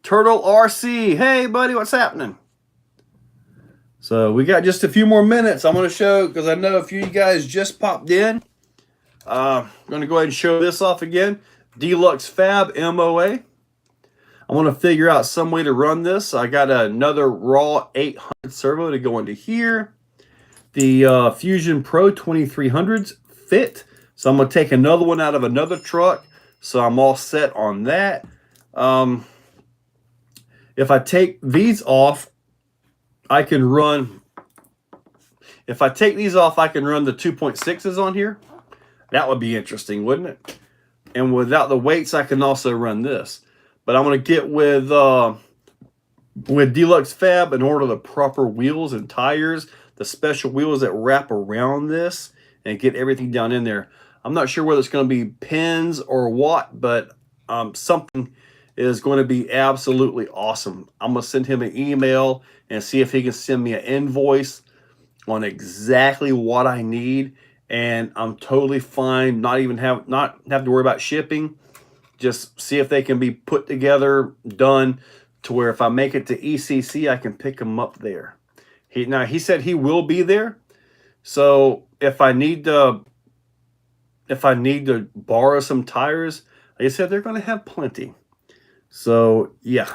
Speaker 1: Turtle RC. Hey, buddy, what's happening? So we got just a few more minutes. I'm going to show, because I know a few of you guys just popped in. I'm going to go ahead and show this off again. Deluxe Fab MOA. I want to figure out some way to run this. I got another raw 800 servo to go into here. The Fusion Pro 2300s fit. So I'm going to take another one out of another truck. So I'm all set on that. If I take these off, I can run. If I take these off, I can run the 2.6s on here. That would be interesting, wouldn't it? And without the weights, I can also run this. But I'm going to get with Deluxe Fab and order the proper wheels and tires, the special wheels that wrap around this, and get everything down in there. I'm not sure whether it's going to be pins or what, but something is going to be absolutely awesome. I'm going to send him an email and see if he can send me an invoice on exactly what I need. And I'm totally fine, not have to worry about shipping. Just see if they can be put together, done, to where if I make it to ECC, I can pick them up there. He said he will be there. So if I need to borrow some tires, like I said, they're going to have plenty. So yeah.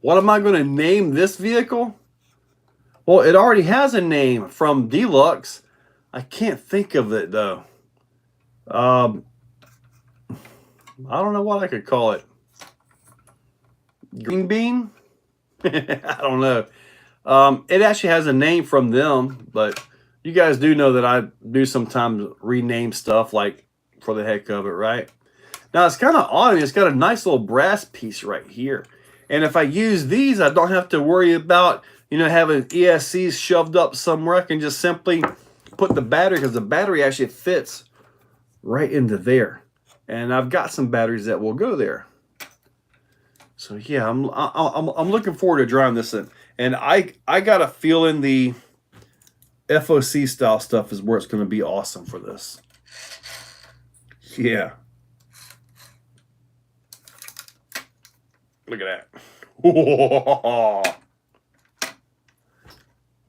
Speaker 1: What am I going to name this vehicle? Well, it already has a name from Deluxe. I can't think of it, though. I don't know what I could call it. Green Bean? I don't know. It actually has a name from them, but you guys do know that I do sometimes rename stuff, like, for the heck of it, right? Now, it's kind of odd. It's got a nice little brass piece right here. And if I use these, I don't have to worry about, having ESCs shoved up somewhere. I can just simply put put the battery, because the battery actually fits right into there. And I've got some batteries that will go there. So yeah, I'm looking forward to drying this in. And I got a feeling the FOC style stuff is where it's going to be awesome for this. Yeah. Look at that.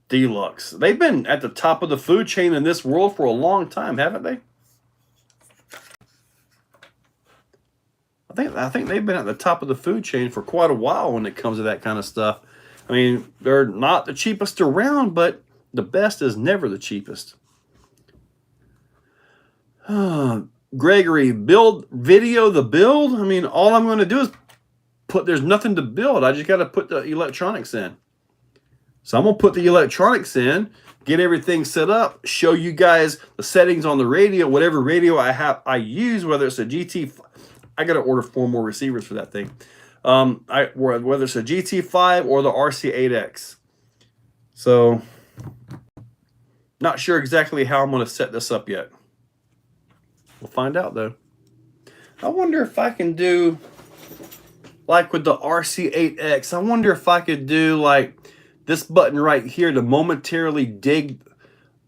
Speaker 1: Deluxe. They've been at the top of the food chain in this world for a long time, haven't they? I think they've been at the top of the food chain for quite a while when it comes to that kind of stuff. I mean, they're not the cheapest around, but the best is never the cheapest. Gregory, build video the build? I mean, all I'm going to do is there's nothing to build. I just got to put the electronics in. So I'm going to put the electronics in, get everything set up, show you guys the settings on the radio, whatever radio I use, whether it's a GT. I got to order 4 more receivers for that thing. Whether it's a GT5 or the RC8X. So, not sure exactly how I'm going to set this up yet. We'll find out though. I wonder if I can do, like with the RC8X, I wonder if I could do like this button right here to momentarily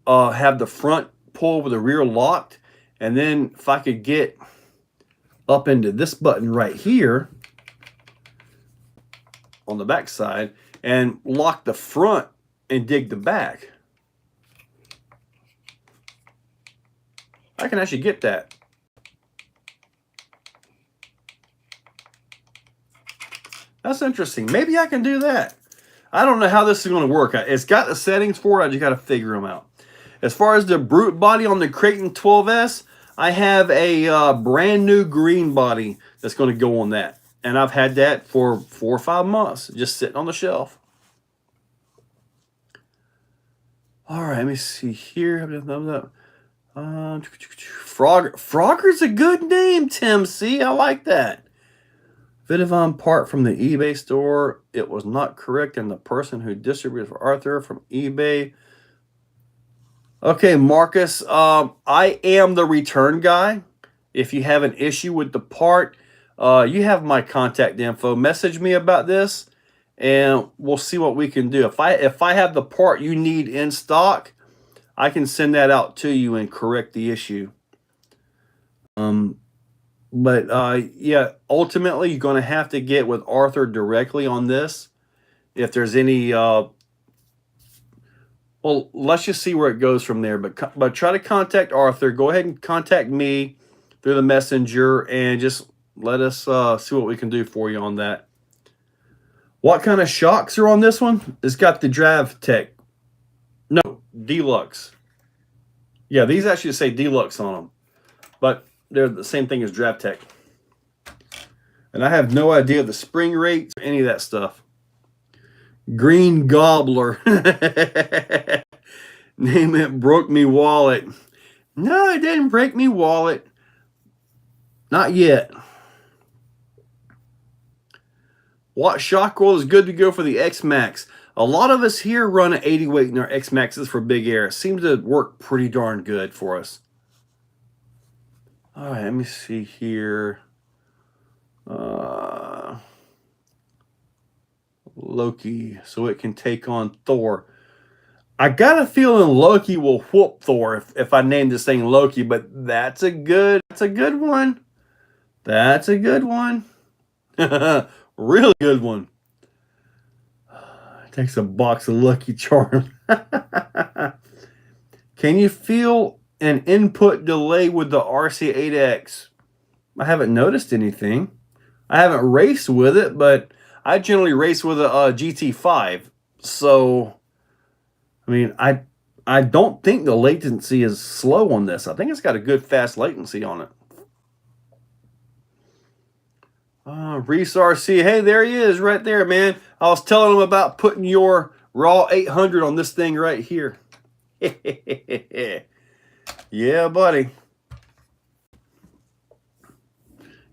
Speaker 1: have the front pull with the rear locked. And then if I could get up into this button right here on the back side and lock the front and dig the back. I can actually get that. That's interesting. Maybe I can do that. I don't know how this is going to work. It's got the settings for it. I just got to figure them out. As far as the brute body on the Creighton 12S, I have a brand new green body that's going to go on that. And I've had that for 4 or 5 months, just sitting on the shelf. All right, let me see here. Frogger's a good name, Tim C. I like that. Vidavon part from the eBay store. It was not correct, and the person who distributed for Arthur from eBay. Okay, Marcus, I am the return guy. If you have an issue with the part, you have my contact info. Message me about this, and we'll see what we can do. If I have the part you need in stock, I can send that out to you and correct the issue. Yeah, ultimately, you're going to have to get with Arthur directly on this. If there's any, well, let's just see where it goes from there. But try to contact Arthur. Go ahead and contact me through the messenger and just let us see what we can do for you on that. What kind of shocks are on this one? It's got the Drav Tech. No, Deluxe. Yeah, these actually say Deluxe on them. But they're the same thing as Drav Tech. And I have no idea the spring rates or any of that stuff. Green Gobbler. Name it broke me wallet. No, it didn't break me wallet. Not yet. What shock roll is good to go for the X-Max? A lot of us here run an 80 weight in our X-Maxes for big air. It seems to work pretty darn good for us. All right, let me see here. Loki, so it can take on Thor. I got a feeling Loki will whoop Thor if I name this thing Loki, but that's a good one. That's a good one. Really good one. Takes a box of Lucky Charms. Can you feel an input delay with the RC8X? I haven't noticed anything. I haven't raced with it, but I generally race with a GT5. So, I mean, I don't think the latency is slow on this. I think it's got a good fast latency on it. Reese RC, hey, there he is right there, man. I was telling him about putting your raw 800 on this thing right here. Yeah, buddy.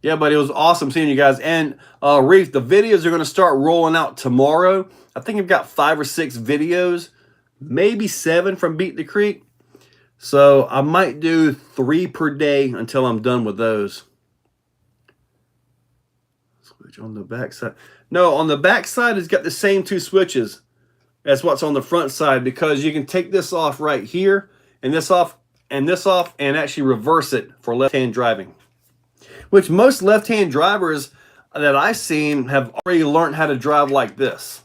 Speaker 1: Yeah, but it was awesome seeing you guys. And Reef, the videos are going to start rolling out tomorrow. I think I've got 5 or 6 videos, maybe 7 from Beat the Creek. So I might do 3 per day until I'm done with those. Switch on the back side. No, on the back side, it's got the same 2 switches as what's on the front side, because you can take this off right here and this off and actually reverse it for left-hand driving, which most left-hand drivers that I've seen have already learned how to drive like this.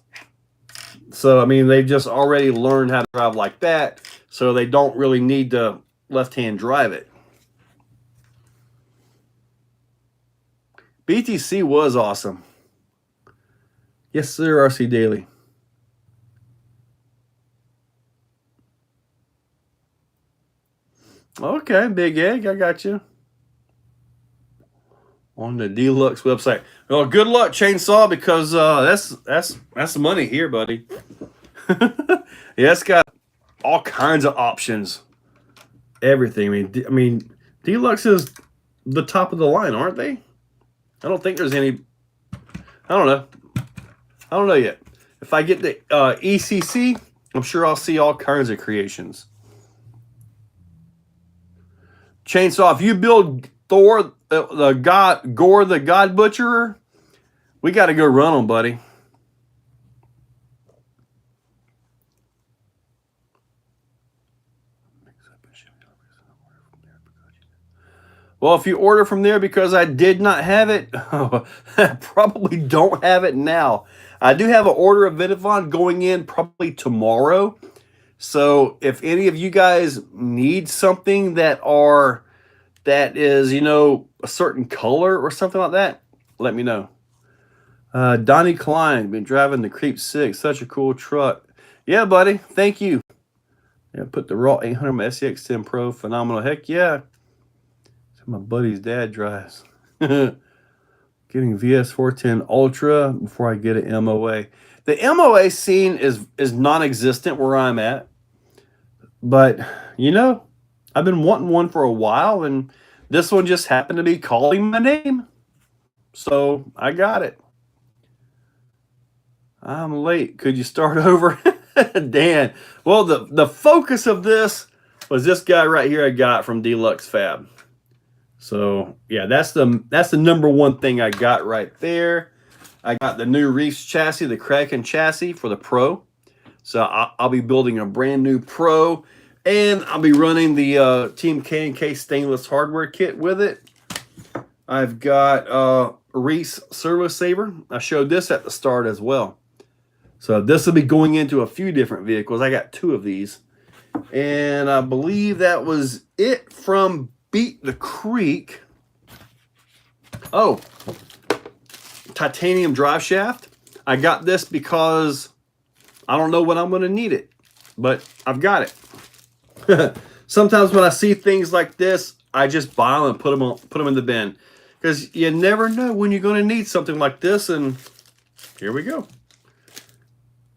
Speaker 1: So, I mean, they've just already learned how to drive like that, so they don't really need to left-hand drive it. BTC was awesome. Yes, sir, RC Daily. Okay, Big Egg, I got you. On the Deluxe website. Well, good luck, Chainsaw, because that's money here, buddy. Yeah, it's got all kinds of options. Everything. I mean, Deluxe is the top of the line, aren't they? I don't think there's any. I don't know. I don't know yet. If I get the ECC, I'm sure I'll see all kinds of creations. Chainsaw, if you build Thor, the God, Gore the God Butcherer, we got to go run them, buddy. Well, if you order from there because I did not have it, I probably don't have it now. I do have an order of Vitivon going in probably tomorrow. So if any of you guys need something that is, you know, a certain color or something like that, let me know. Donnie Klein, been driving the Creep 6. Such a cool truck. Yeah, buddy. Thank you. Yeah, put the raw 800 SCX10 Pro. Phenomenal. Heck yeah. My buddy's dad drives. Getting VS410 Ultra before I get an MOA. The MOA scene is non-existent where I'm at. But, you know, I've been wanting one for a while, and this one just happened to be calling my name. So I got it. I'm late. Could you start over? Dan. Well, the focus of this was this guy right here I got from Deluxe Fab. So yeah, that's the number one thing I got right there. I got the new Reefs chassis, the Kraken chassis for the Pro. So I'll be building a brand new Pro, and I'll be running the Team K&K stainless hardware kit with it. I've got Reese Servo Saver. I showed this at the start as well. So this will be going into a few different vehicles. I got 2 of these. And I believe that was it from Beat the Creek. Oh, titanium drive shaft. I got this because I don't know when I'm going to need it, but I've got it. Sometimes when I see things like this, I just buy them and put them in the bin, because you never know when you're going to need something like this. And here we go.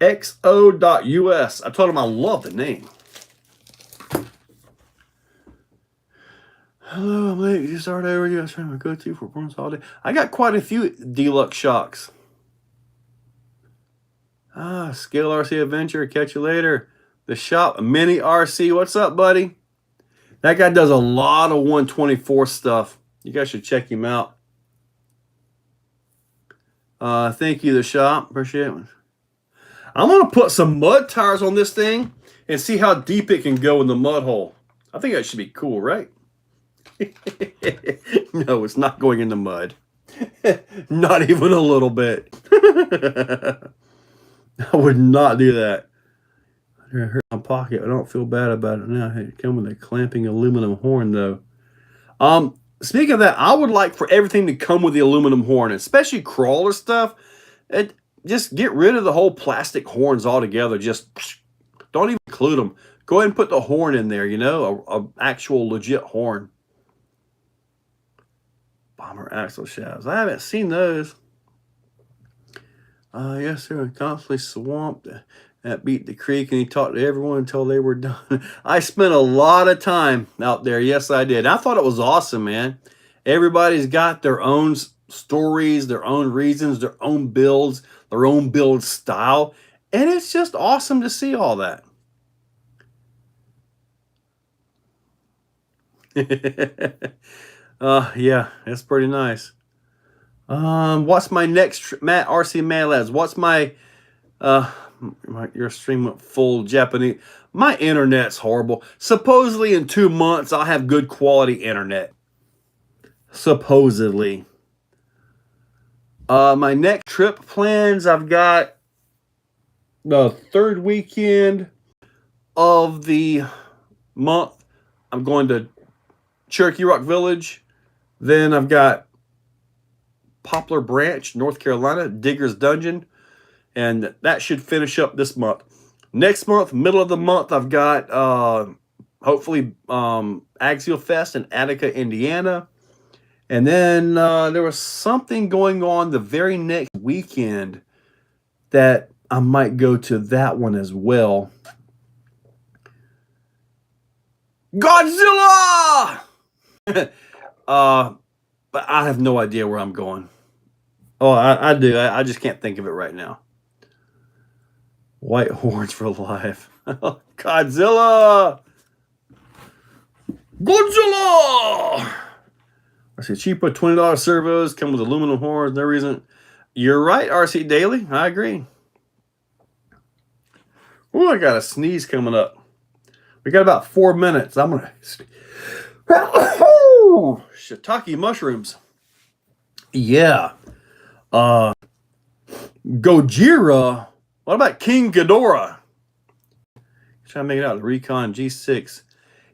Speaker 1: XO.US. I told him I love the name. Hello, I'm late. You start over. You guys trying to go to for Burns holiday. I got quite a few Deluxe shocks. Scale RC Adventure. Catch you later. The shop, Mini RC. What's up, buddy? That guy does a lot of 124 stuff. You guys should check him out. Thank you, the shop. Appreciate it. I'm going to put some mud tires on this thing and see how deep it can go in the mud hole. I think that should be cool, right? No, it's not going in the mud. Not even a little bit. I would not do that. I hurt my pocket. I don't feel bad about it now. It come with a clamping aluminum horn, though. Speaking of that, I would like for everything to come with the aluminum horn, especially crawler stuff. Just get rid of the whole plastic horns altogether. Just don't even include them. Go ahead and put the horn in there, you know, a actual legit horn. Bomber axle shafts. I haven't seen those. Yes, they were constantly swamped at Beat the Creek, and he talked to everyone until they were done. I spent a lot of time out there. Yes, I did. I thought it was awesome, man. Everybody's got their own stories, their own reasons, their own builds, their own build style, and it's just awesome to see all that. Yeah, that's pretty nice. What's my next Matt RC Mad Lads? What's my your stream went full Japanese. My internet's horrible. Supposedly in 2 months I'll have good quality internet. Supposedly. My next trip plans, I've got the third weekend of the month. I'm going to Cherokee Rock Village. Then I've got Poplar Branch, North Carolina, Digger's Dungeon, and that should finish up this month. Next month, middle of the month, I've got hopefully Axial Fest in Attica, Indiana. And then there was something going on the very next weekend that I might go to that one as well. Godzilla! But I have no idea where I'm going. Oh, I do. I just can't think of it right now. White horns for life. Godzilla! Godzilla! I see cheaper $20 servos come with aluminum horns. No reason. You're right, RC Daily. I agree. Oh, I got a sneeze coming up. We got about 4 minutes. I'm gonna shiitake mushrooms. Yeah. Gojira. What about King Ghidorah? Trying to make it out. The Recon G6.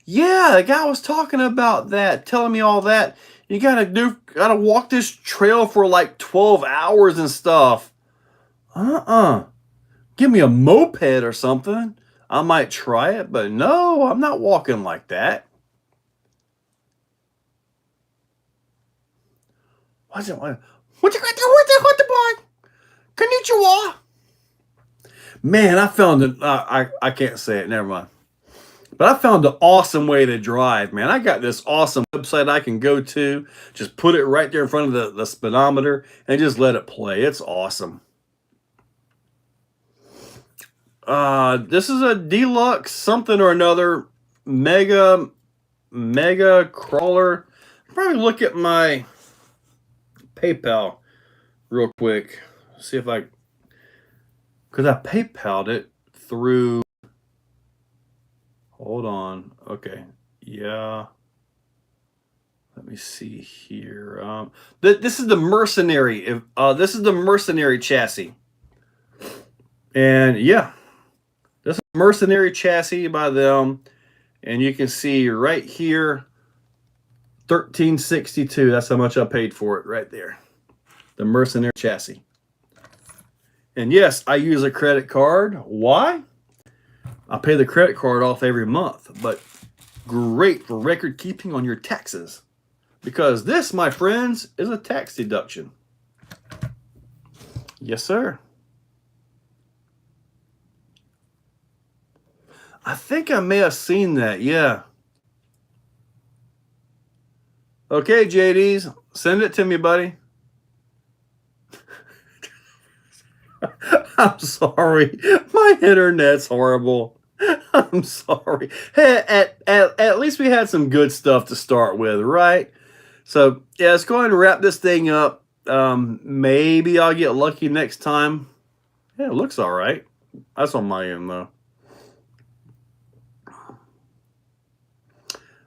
Speaker 1: Yeah, the guy was talking about that, telling me all that. You gotta walk this trail for like 12 hours and stuff. Give me a moped or something. I might try it, but no, I'm not walking like that. What's it? What the boy? Konnichiwa. Man, I found it. I can't say it. Never mind. But I found an awesome way to drive, man. I got this awesome website I can go to. Just put it right there in front of the speedometer and just let it play. It's awesome. This is a deluxe something or another mega crawler. Probably look at my PayPal real quick. See if because I PayPal'd it through. Hold on. Okay. Yeah. Let me see here. This is the mercenary. This is the mercenary chassis. And yeah, this is a mercenary chassis by them. And you can see right here, $13.62. That's how much I paid for it right there. The mercenary chassis. And yes, I use a credit card. Why? I pay the credit card off every month, but great for record keeping on your taxes. Because this, my friends, is a tax deduction. Yes, sir. I think I may have seen that, yeah. Okay, JDs, send it to me, buddy. I'm sorry. My internet's horrible. I'm sorry. Hey, at least we had some good stuff to start with, right? So, yeah, let's go ahead and wrap this thing up. Maybe I'll get lucky next time. Yeah, it looks all right. That's on my end, though.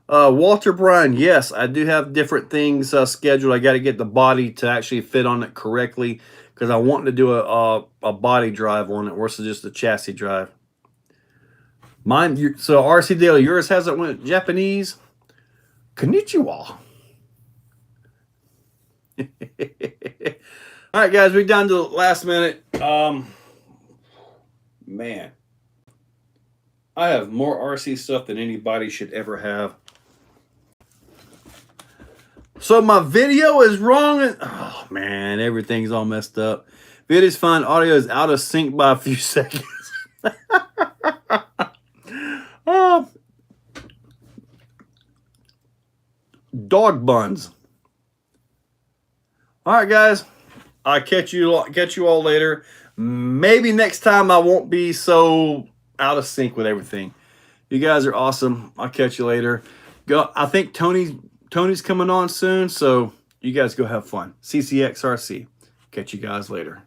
Speaker 1: Walter Bryan, yes, I do have different things scheduled. I got to get the body to actually fit on it correctly because I want to do a body drive on it versus just a chassis drive. Mine, so RC Daily, yours hasn't went Japanese. Konnichiwa. All right, guys, we're down to the last minute. Man, I have more RC stuff than anybody should ever have. So my video is wrong. Oh man, everything's all messed up. Video's fine. Audio is out of sync by a few seconds. Dog buns. All right, guys. I'll catch you all later. Maybe next time I won't be so out of sync with everything. You guys are awesome. I'll catch you later. Go. I think Tony's coming on soon, so you guys go have fun. CCXRC. Catch you guys later.